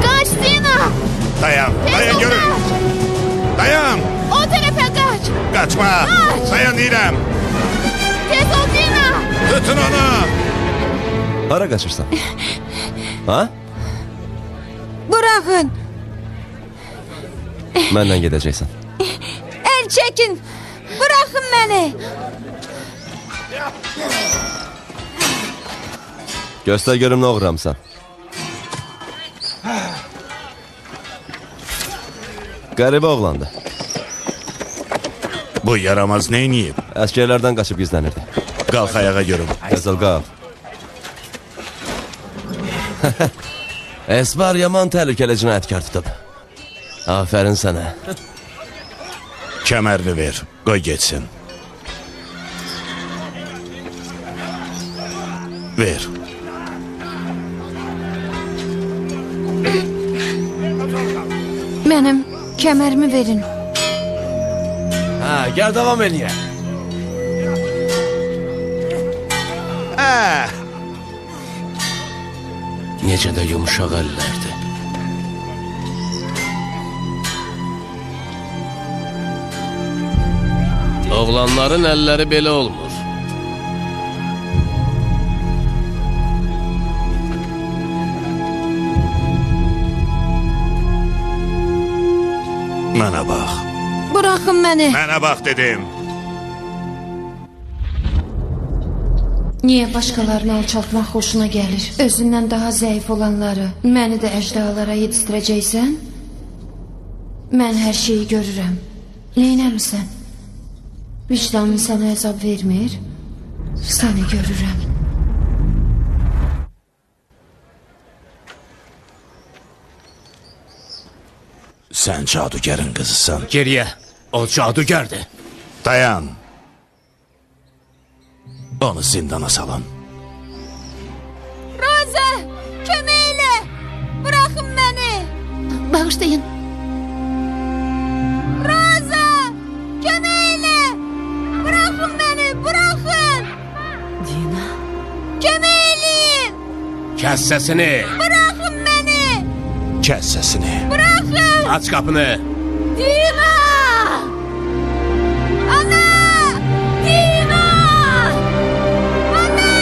Kaç Dina. Dayan, dayan görün. Dayan. O tarafa kaç. Kaçma. Dayan deyirəm. Tez ol Dina. Tutun onu. Hara qaçırsan? Ha? Buraxın. Mənlə gedəcəksən. Əl çəkin. Buraxın məni. Göstər görüm nə uğramsan. Qəribə oğlandı. Bu yaramaz neyniyib? Əsgərlərdən qaçıb gizlənirdi. Qalx ayağa görüm. Qızıl qalx. Esbar yaman təhlükəli cinayətkar tutub. Afərin sənə. Kəmərini ver, qoy getsin. Ver. Mənim kəmərimi verin. Hə, gəl davam eləyək. Necə də yumuşaq əllərdir. Oğlanların əlləri belə olmur. Mənə bax. Buraxın məni. Mənə bax dedim. Niyə başqalarını alçaltmaq xoşuna gəlir? Özündən daha zəif olanları, məni də əjdahalara yetişdirəcəksən? Mən hər şeyi görürəm. Neynəmirsən? Vicdanın sənə əzab vermir? Səni görürəm. Sən cadugərin qızısan. Geriyə, o cadugərdir. Dayan. Onu zindana salın. Roza, kömək elə! Buraxın məni! Bağışlayın. Roza, kömək elə! Buraxın məni, buraxın! Dina. Kömək eləyin! Kəs səsini. Buraxın məni! Kəs səsini. Buraxın! Aç qapını. Dina! Ana! Dina! Ana!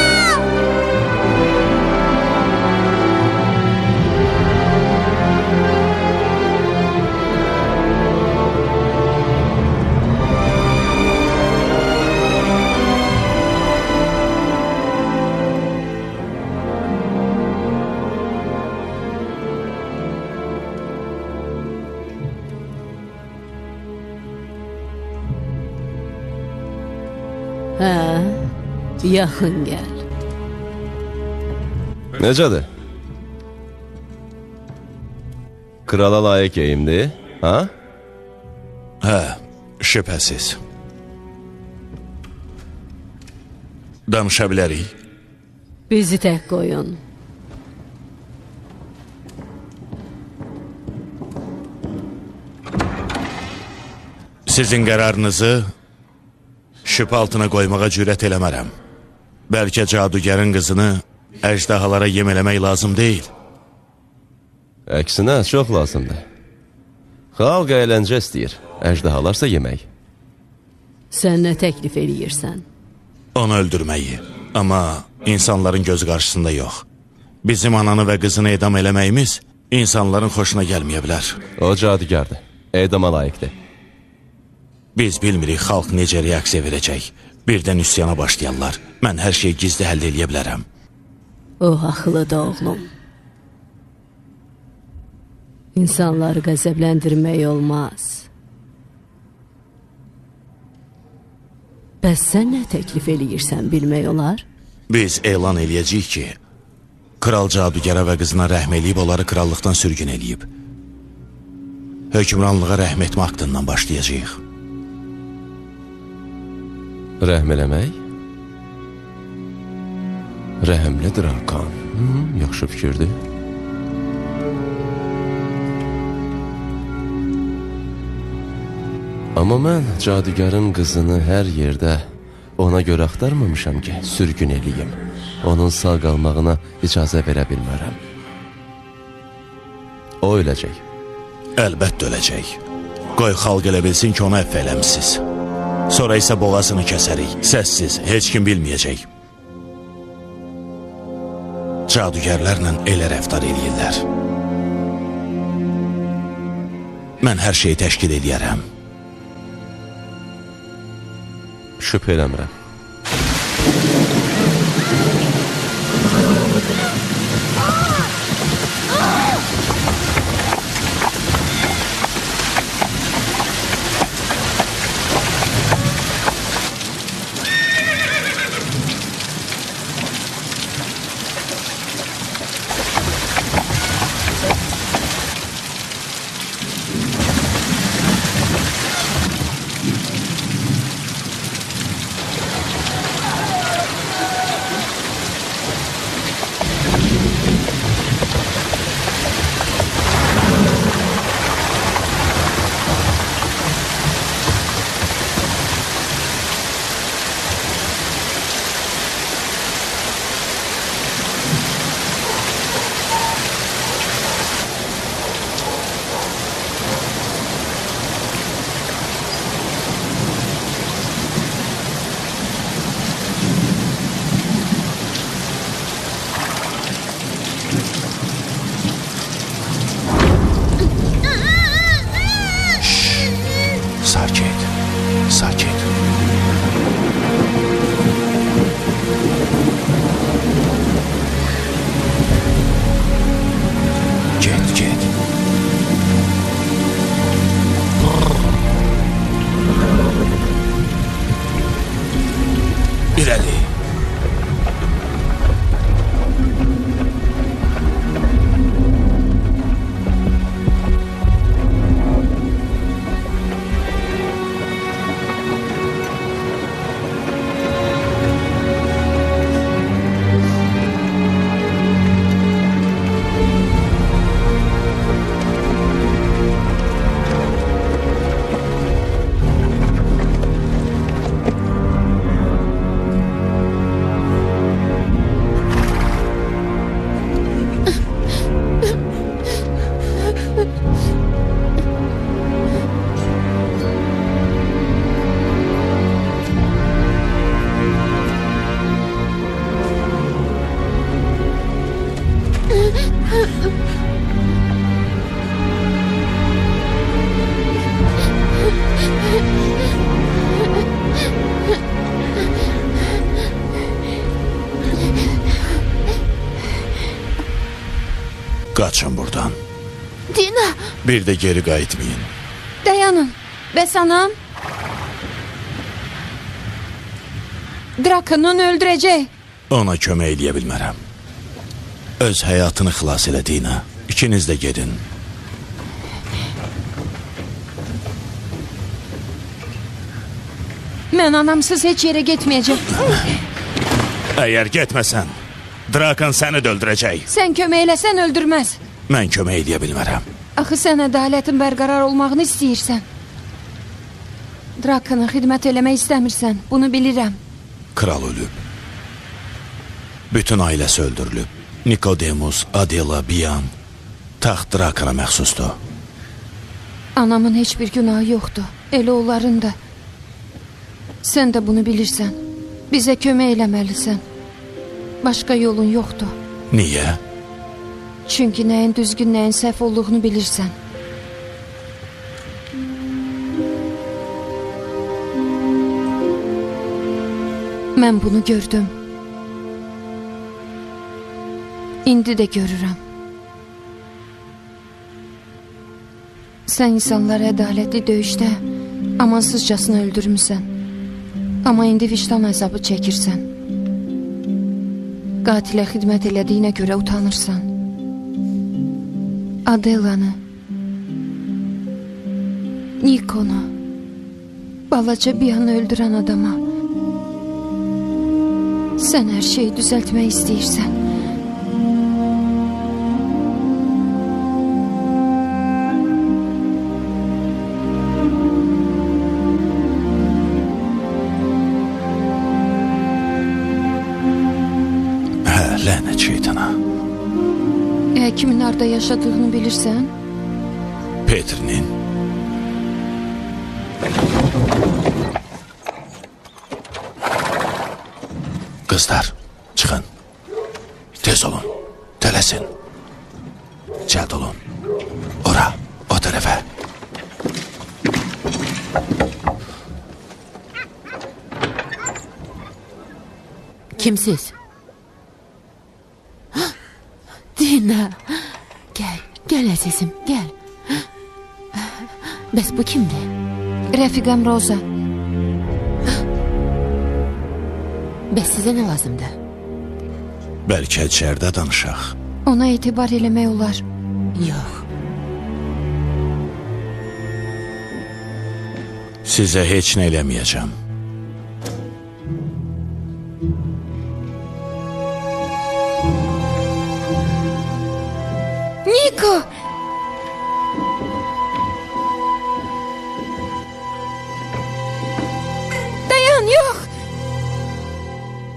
Hə, yaxın gəl. Necədir? Krala layiq geyimdir, ha? Hə, şübhəsiz. Danışa bilərik. Bizi tək qoyun. Sizin qərarınızı şübhə altına qoymağa cürət eləmərəm. Bəlkə cadugərin qızını əjdahalara yem eləmək lazım deyil. Əksinə, çox lazımdır. Xalq əyləncə istəyir, əjdahalarsa yemək. Sən nə təklif eləyirsən? Onu öldürməyi, amma insanların gözü qarşısında yox. Bizim ananı və qızını edam eləməyimiz insanların xoşuna gəlməyə bilər. O cadugərdir, edama layiqdir. Biz bilmirik xalq necə reaksiya verəcək. Birdən üsyana başlayarlar. Mən hər şeyi gizli həll eləyə bilərəm. O haqlıdır oğlum. İnsanları qəzəbləndirmək olmaz. Bəs sən nə təklif eləyirsən bilmək olar? Biz elan eləyəcəyik ki, kral cadugərə və qızına rəhm eləyib onları krallıqdan sürgün eləyib. Hökmranlığa rəhm etmə haqqından başlayacağıq. Rəhm eləmək? Rəhəmlidir Hakan. Yaxşı fikirdir. Amma mən cadugərin qızını hər yerdə ona görə axtarmamışam ki, sürgün eləyim. Onun sağ qalmağına icazə verə bilmərəm. O öləcək. Əlbəttə öləcək. Qoy xalq elə bilsin ki, onu əfv eləmişsiniz. Sonra isə boğazını kəsərik. Səssiz, heç kim bilməyəcək. Cadugərlərlə elə rəftar eləyirlər. Mən hər şeyi təşkil edərəm. Şübhə eləmirəm. Sakit, sakit. Get. İrəli. Qaçın buradan. Dina, Bir də geri qayıtmayın. Dayanın. Bəs anam? Drakan onu öldürəcək. Ona kömək eləyə bilmərəm. Öz həyatını xilas elədiyinə ikiniz də gedin. Mən anamsız heç yerə getməyəcəm. Əgər getməsən, Drakan səni də öldürəcək. Sən kömək eləsən öldürməz. Mən kömək eləyə bilmərəm. Axı sən ədalətin bərqərar olmağını istəyirsən. Drakana xidmət eləmək istəmirsən. Bunu bilirəm. Kral ölüb. Bütün ailəsi öldürülüb. Nikodemus, Adela, Bian. Taxt Drakana məxsusdur. Anamın heç bir günahı yoxdur. Elə onların da. Sən də bunu bilirsən. Bizə kömək eləməlisən. Başqa yolun yoxdur. Niyə? Çünki nəyin düzgün, nəyin səhv olduğunu bilirsən. Mən bunu gördüm. İndi də görürəm. Sən insanları ədalətli döyüşdə amansızcasına öldürmüsən. Amma indi vicdan əzabı çəkirsən. Qatilə xidmət elədiyinə görə utanırsan. Adelanı, Nikonu, balaca Bian'ı öldürən adama sən hər şeyi düzəltmək istəyirsən. Lənət şeytana. Kimin harda yaşadığını bilirsən? Petrinin. Qızlar, çıxın. Tez olun, tələsin. Cəld olun. Ora, o tərəfə. Kimsiz? Dina. Gel əzizim, gəl. Bəs bu kimdir? Rəfiqəm Roza. Bəs sizə nə lazımdır? Bəlkə içərdə danışaq. Ona etibar eləmək olar. Yox. Sizə heç nə eləməyəcəm. Niko! Dayan, yox!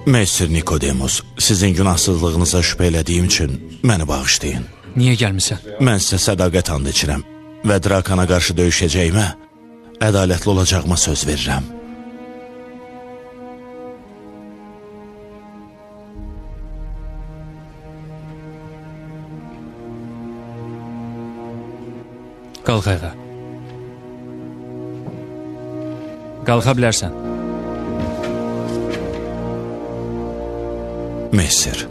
Mesir Nikodemus, sizin günahsızlığınıza şübhə elədiyim üçün məni bağışlayın. Niyə gəlmisən? Mən sizə sədaqət and içirəm və Drakana qarşı döyüşəcəyimə, ədalətli olacağıma söz verirəm. Qalx ayağa. Qalxa bilərsən. Mesir,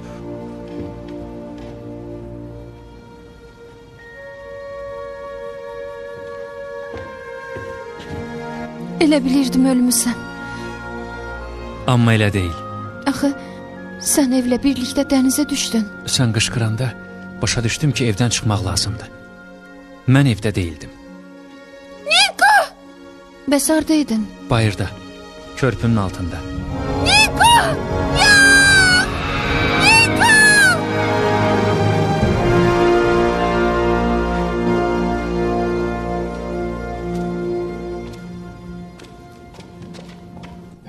Elə bilirdim ölmüsən. Amma elə deyil. Axı, sən evlə birlikdə dənizə düşdün. Sən qışqıranda başa düşdüm ki, evdən çıxmaq lazımdır. Mən evdə deyildim. Bəs hardaydın? Bayırda, körpünün altında.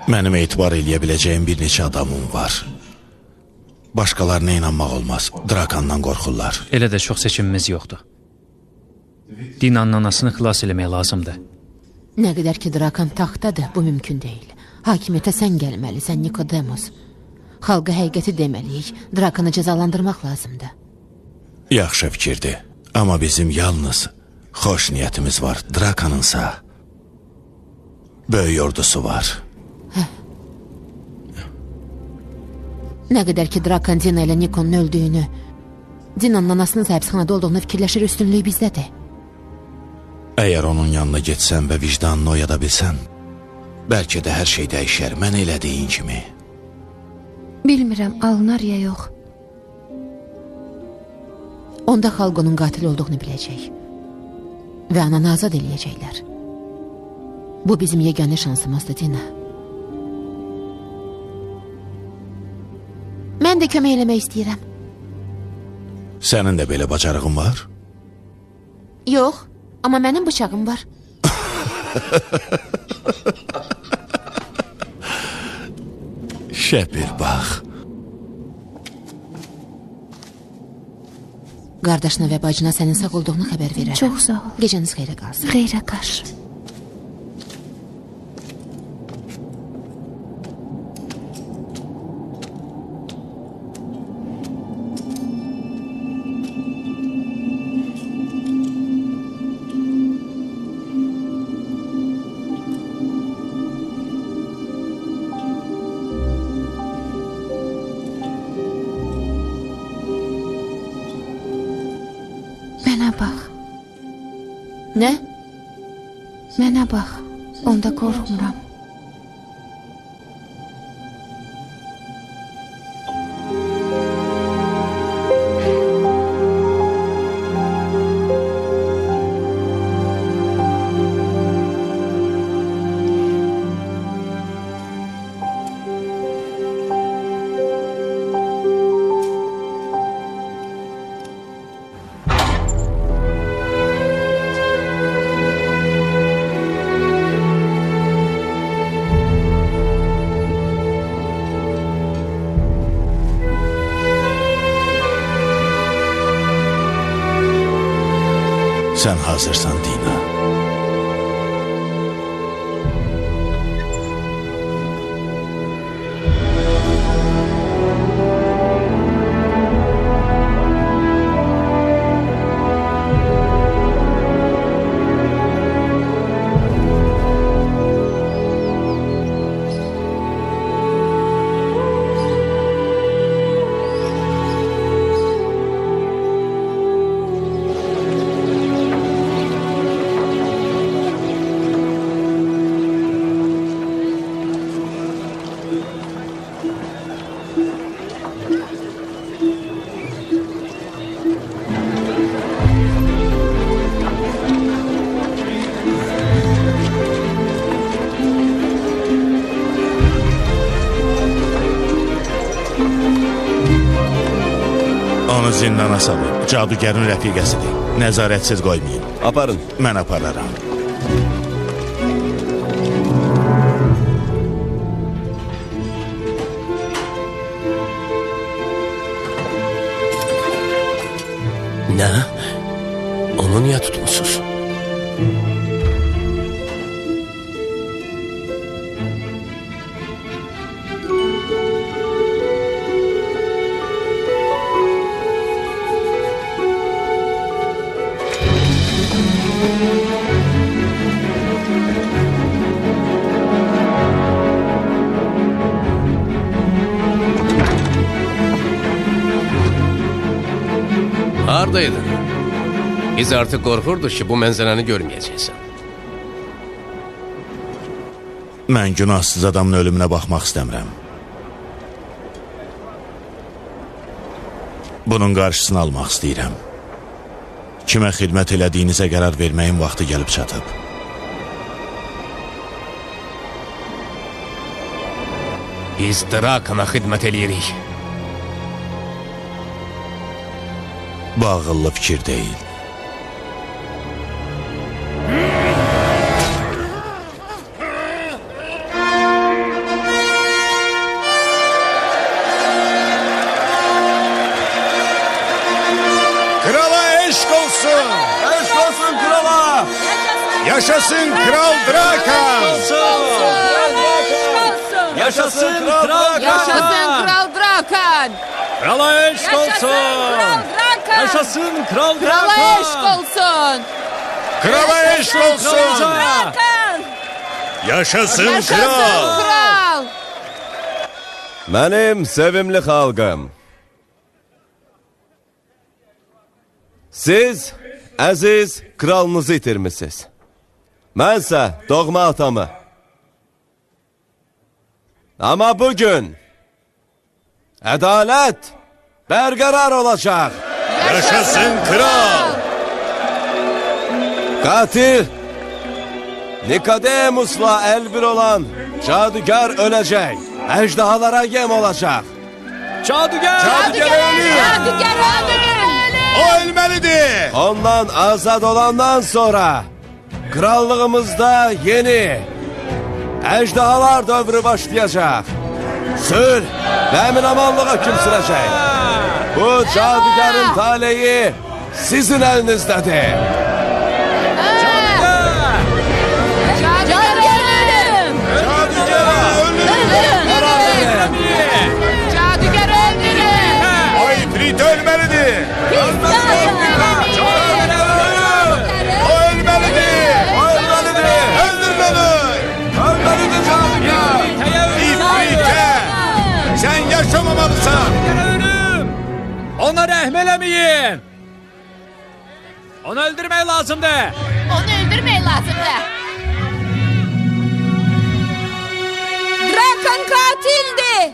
mənim etibar eləyə biləcəyim bir neçə adamım var. Başqalarına inanmaq olmaz, Drakandan qorxurlar. Elə də çox seçimimiz yoxdur. Dinanın anasını xilas eləmək lazımdır. Nə qədər ki Drakan taxtadır, bu mümkün deyil. Hakimiyyətə sən gəlməlisən, Nikodemus. Xalqa həqiqəti deməliyik, Drakanı cəzalandırmaq lazımdır. Yaxşı fikirdir, amma bizim yalnız xoş niyyətimiz var. Drakanınsa böyük ordusu var. Nə qədər ki Drakan Dina ilə Nikonun öldüyünü, Dinanın anasının həbsxanada olduğunu fikirləşir, üstünlük bizdədir. Əgər onun yanına getsən və vicdanını oyada bilsən, bəlkə də hər şey dəyişər, mən elədiyin kimi. Bilmirəm, alınar ya yox. Onda xalq onun qatil olduğunu biləcək və ananı azad eləyəcəklər. Bu bizim yeganə şansımızdır, Dina. Mən də kömək eləmək istəyirəm. Sənin də belə bacarığın var? Yox, amma mənim bıçağım var. Şəpir, bax. Qardaşına və bacına sənin sağ olduğunu xəbər verərəm. Çox sağ ol. Gecəniz xeyrə qalsın. Xeyrə qarşı. Mənə bax. Nə? Mənə bax. Onda qorxmuram. Sən hazırsan, Dina. Onu zindana salın. Cadugərin rəfiqəsidir. Nəzarətsiz qoymayın. Aparın. Mən apararam. Nə? Onu niyə tutmusunuz? Hardaydın? Biz artık qorxurduq ki, bu mənzərəni görməyəcəksən. Mən günahsız adamın ölümünə baxmaq istəmirəm. Bunun qarşısını almaq istəyirəm. Kimə xidmət elədiyinizə qərar verməyin vaxtı gəlib çatıb. Biz Drakana xidmət eləyirik. Bu ağıllı fikir deyil. Krala eşk olsun. Eşk olsun krala. Yaşasın Kral Drakan. Yaşasın kral Yaşasın Kral Drakan! Krala eşk olsun. Drakan! Yaşasın kral Krala Drakan. eşk olsun! Krala eşk olsun. Drakan! Yaşasın Yaşasın kral. kral! Mənim sevimli xalqım. Siz əziz kralınızı itirmisiniz. Mənsə doğma atamı. Amma bugün ədalət bərqərar olacaq. Yaşasın kral. Qatil Nikodemus'la elbir olan cadugar öləcək. Əcdahalara yem olacaq. Cadugar. Cadugar öldü! O ölmelidir. Ondan azad olandan sonra krallığımızda yeni ejdahalar dövrü başlayacak. Sülh ve emin-amanlığa hüküm sürəcək. Bu cadugarın taleyi sizin elinizdedir. Cadugar öldü! Cadugar öldü! O ifrit ölmelidir. O ölmelidir. Öldürün onu. Ölmelidir cadugar. İfrite. Sen yaşamamalısın. Ona rəhm eləməyin. Onu öldürmək lazımdır. Onu öldürmeyin lazımdı. Drakan katildi!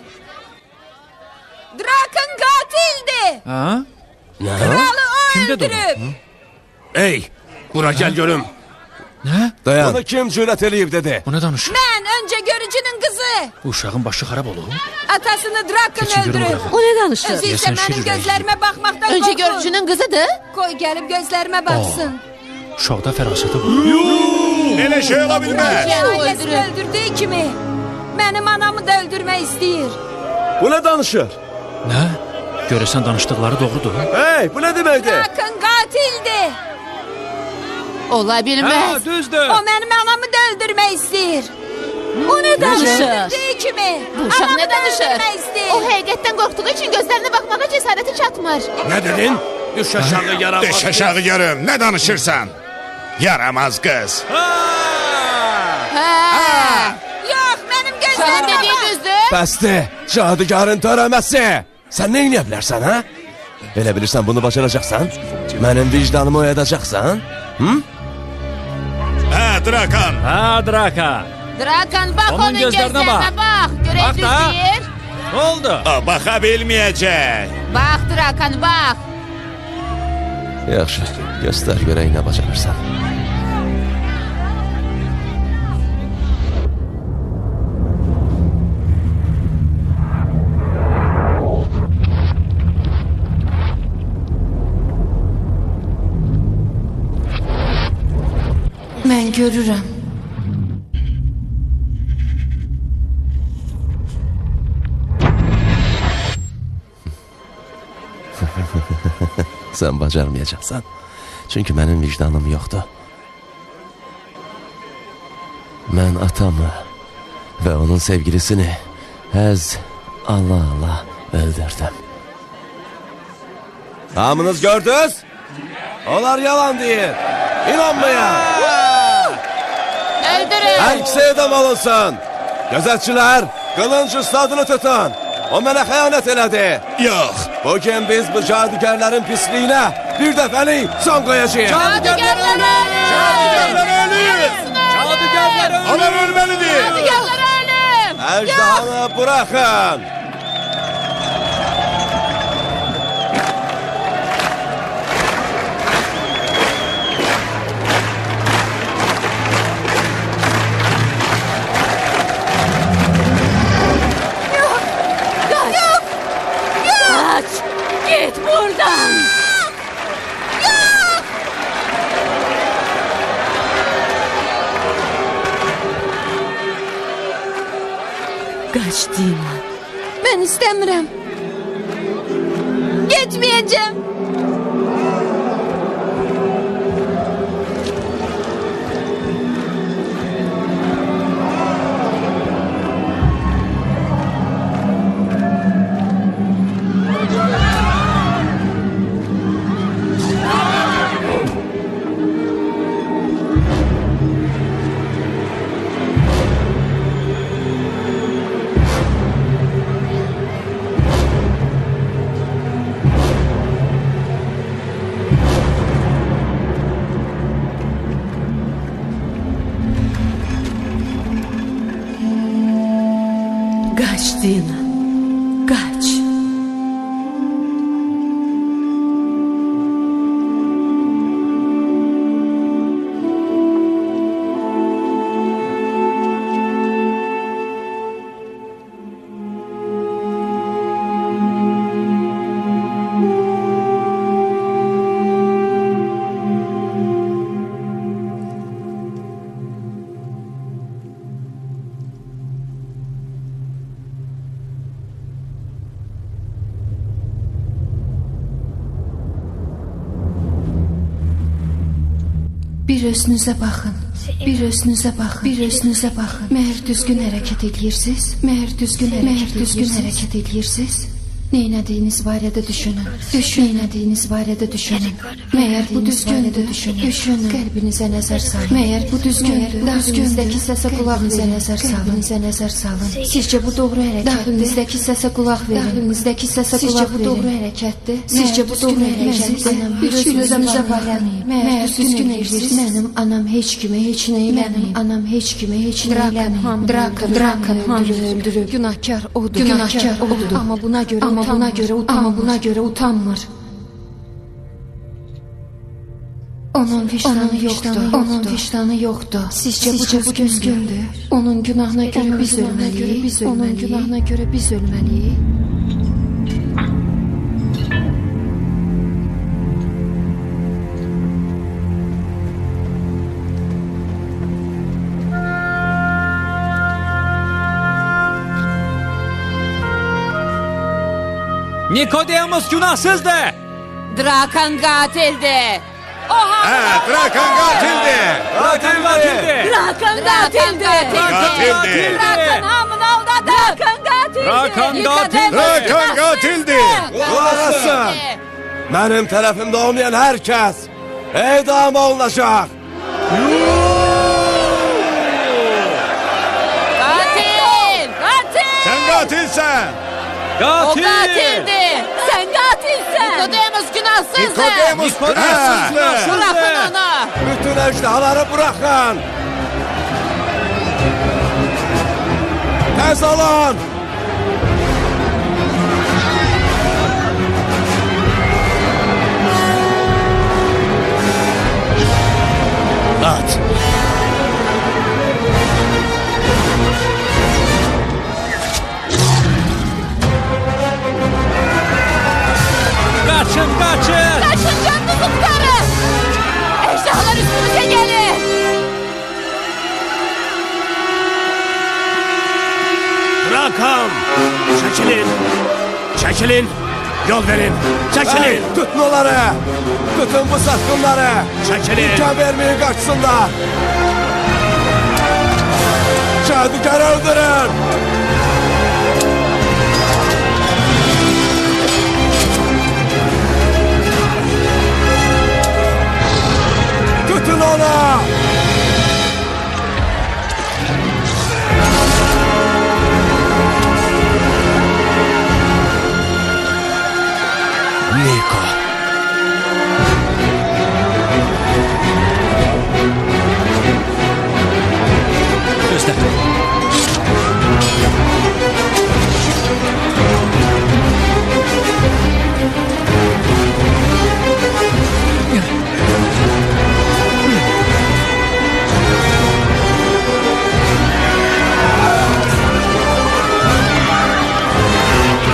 Drakan katildi! Ha? Kralı Kim dedi öldürüp! Ey, bura gəl görüm. Nə? Dayan. Bunu kim cüret eləyib dedi. Bu nə danışır? Ben önce görücünün kızı! Bu uşağın başı xarab olur. Atasını Drakan Keçin görüm öldürüp! bura. O ne danışır? Özü ise Deyəsən benim şir ürəyi. gözlerime bakmaktan Önce korkun. görücünün kızıdır. Koy gelip gözlerime baksın. Uşaqda fərasəti var. Öyle şey olabilmez. Ailesini öldürdüğü kimi benim anamı da öldürmek istiyor. Bu ne danışır? Nə? Görəsən danışdıqları doğrudur. Hey, bu ne demekti? Drakan katildi! Ola bilmez. Düzdür. O benim anamı da öldürmek istiyor. O ne danışır? Öldürdüğü kimi Bu uşaq anamı ne da danışır? öldürmek istiyor. O həqiqətdən qorxduğu için gözlerine bakmağa cesareti çatmır. Ne dedin? Düş aşağı yaramaz. Düş aşağı görüm. Ne danışırsan? Yaramaz kız. Yok benim Sen gözlerime dediğin bak. düzdür. Bəsdir, cadugarın törəməsi. Sən nə eləyə bilərsən, ha? Elə bilirsən bunu bacaracaqsan? Mənim vicdanımı oyadacaqsan? Ha Drakan. Ha Draka. Drakan bak Onun onun, gözlerine gözlerine bak. bak. Görək Bak da. düzdür. Ne oldu? O bakabilmeyecek. Bak Drakan bak. Yaxşı, göstər görək nə bacarırsan. görürəm. Sən bacarmayacaqsan. Çünki mənim vicdanım yoxdur. Mən atamı və onun sevgilisini Allah öldürdüm. Hamınız gördünüz? Onlar yalan deyir. İnanmayın. Öldürün! Hər ikisi edam olunsun. Gözətçilər, qılınc ustadını tutun. O mənə xəyanət elədi. Yox. Bugün biz bu cadugarların pisliyinə bir dəfəlik son qoyacağıq. Cadugarlar ölüm! Cadugarlar ölüm! Cadugarlar ölüm! Onlar ölmelidir. Cadugarlar ölüm! Əcdahanı bırakın. Kaç! Git buradan! Kaç Dina. Mən istəmirəm. Getməyəcəm. Kaç Dina. Kaç. Bir özünüzə baxın. Bir özünüzə baxın. Bir özünüzə baxın. Məhər düzgün hərəkət edirsiniz. Məhər düzgün hərəkət edirsiniz. Neynədiyiniz barədə düşünün. Neynədiyiniz barədə düşünün. Məyər bu düzgündür, düşünün. Qəlbinizə nəzər salın. Məyər bu düzgündür, daxilinizdəki səsə qulaq verin. Qəlbinizə nəzər salın. Sizcə bu doğru hərəkətdir? Daxilinizdəki səsə qulaq verin. Daxilinizdəki səsə qulaq verin. Sizcə bu doğru hərəkətdir? Sizcə bu doğru hərəkətdir? Bir özünüzə baxın. Məyər düzgün edirsiniz? Mənim anam heç kimə heç nə eləməyib. Anam heç kimə heç nə eləməyib. Drakan hamını öldürüb. Günahkar odur. Amma buna görə utanmır. Onun vicdanı yoxdur. Sizcə bu düzgündür? Onun günahına görə biz ölməliyik. Onun günahına görə biz ölməliyik. Nikodemus günahsızdır. Drakan qatildir. Drakan katildi. Drakan katildir. Drakan katildir. Katildi. Drakan hamını aldadı. Drakan qatildir. Drakan katildir. Drakan katildi. Qulaq asın. Mənim tərəfimdə olmayan hər kəs edam olunacaq. Qatil! Qatil! Sen katilsen. O Katil. qatildir. Sen qatilsən. Nikodemus günahsızdır. Nikodemus günahsızdır. Bırakın onu. Bütün ejdahaları bırakın. Tez olun. At. Kaçın. Kaçın canınızı kurtarın. Ejderhalar üstümüze gelir. Hakan! Çekilin! Çekilin! Yol verin! Çekilin! Tutun onları! Tutun bu satqınları! Çekilin! İmkan vermeyin kaçsınlar! Cadugar öldürün! Tutun onu! Niko. Gözlə.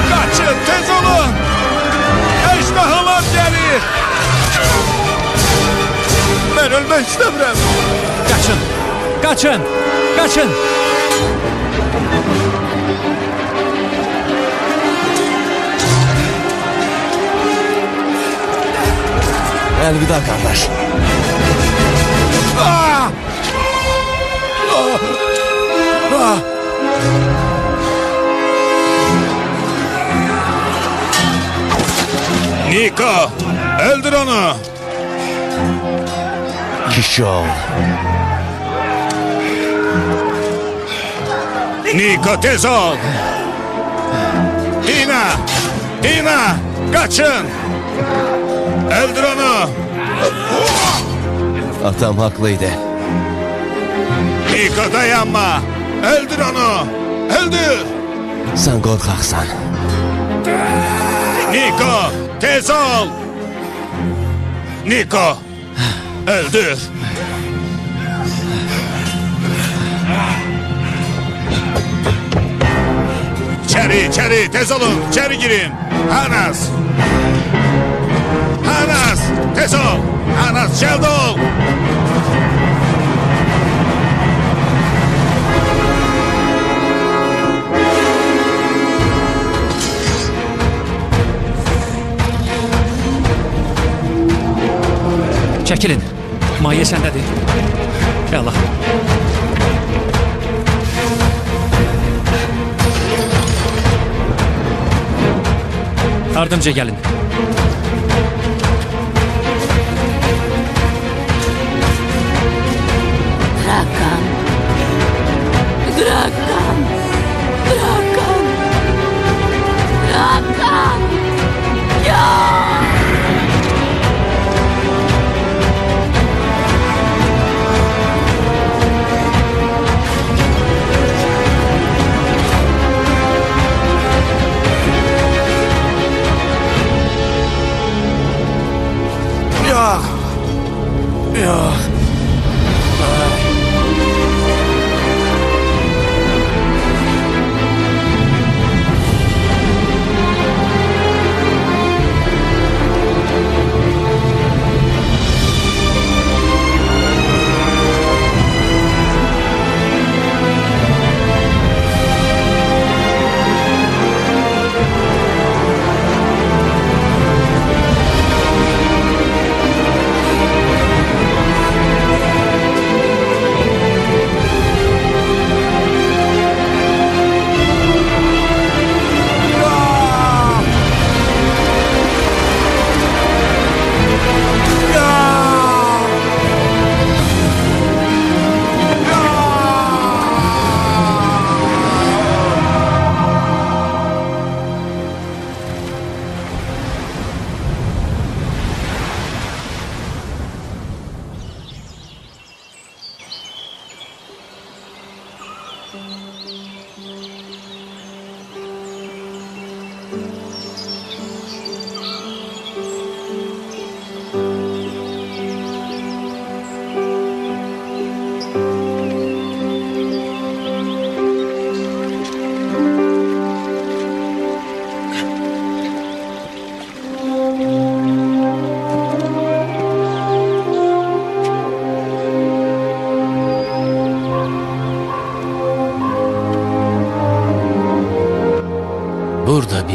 Kaçın! Tez olun! Ejderhalar gelir! Ben ölmek istemiyorum. Qaçın! Qaçın! Qaçın! Elvida kardeş. Niko! Öldür onu! Kişi ol. Niko tez ol! Hina! Hina! Kaçın! Öldür onu! Atam haklıydı. Niko dayanma! Öldür onu! Öldür! Sen korkaksan. Niko! Tez ol! Niko! Öldür! İçeri, tez olun, içeri girin. Hanas! Hanas, tez ol! Hanas, çevde ol! Çəkilin. Maye səndədir. Əla. Ardımca gəlin. Drakan. Drakan. Drakan. Drakan. Ya! Yok. Yok.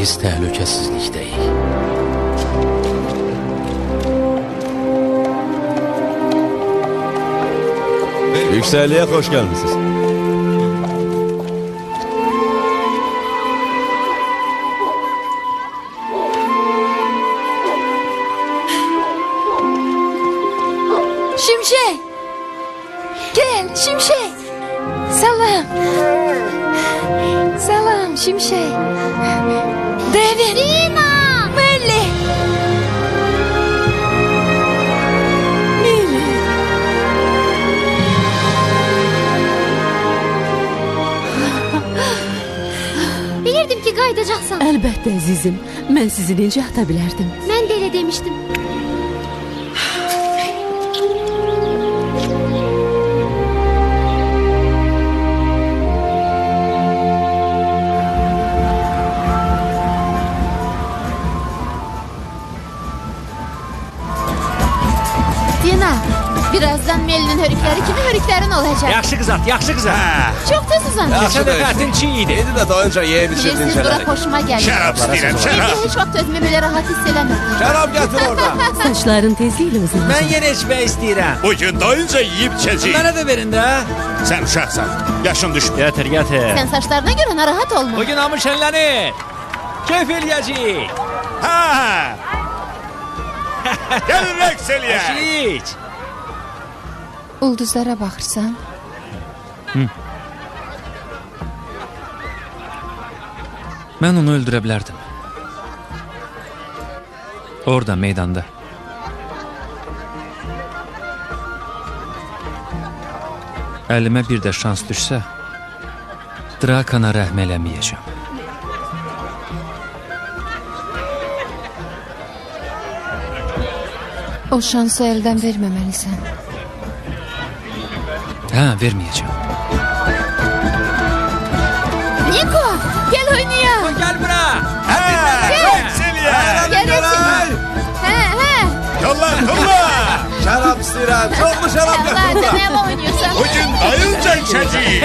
biz təhlükəsizlikdəyik. Yüksəkliyə xoş gəlmisiniz. Şimşek! Gel Şimşek! Salam! Salam Şimşek! Devin! Dina! Melli! Bilirdim ki qayıdacaqsan. Əlbəttə əzizim, mən sizi necə ata bilərdim? Mən də elə demişdim. Dina, birazdan Melinin hörükləri kimi hörüklərin olacaq. Yaxşı qızart, yaxşı qızart. Çox tez uzanacaq. Keçən dəfə ətin çiğ idi. İndi də doyunca yeyib içirdin Bilirsiniz, bura şərəf. xoşuma gəlir. Şərab istəyirəm, Evdə şərab. heç vaxt özümü belə rahat hiss eləmirdim. Şərab gətir orada. Saçların tezliklə uzanacaq. Mən yenə içmək istəyirəm. Bugün doyunca yiyib içəcəyik. Mənə də verin də. Sən uşaqsan. Yaşın düşmür. Gətir, gətir. Sən saçlarına görə narahat olma. Bugün hamı şənlənir. Keyf eləyəcəyik. Ha! Gəlin rəqs eləyək. Eşlik. Ulduzlara baxırsan? Mən onu öldürə bilərdim. Orada, meydanda. Əlimə bir də şans düşsə, Drakana rəhm eləməyəcəm. O şansı əldən verməməlisən. Hə, verməyəcəm. Niko, gel oynayaq. Gəl bura. Rəqs eləyək. Gələsin. Hə, hə. Yolla, yolla. Şərab istəyirəm. Çoxlu şərab Allah, gətir. sən nə oynuyorsan? Bugün doyunca içəcəyik.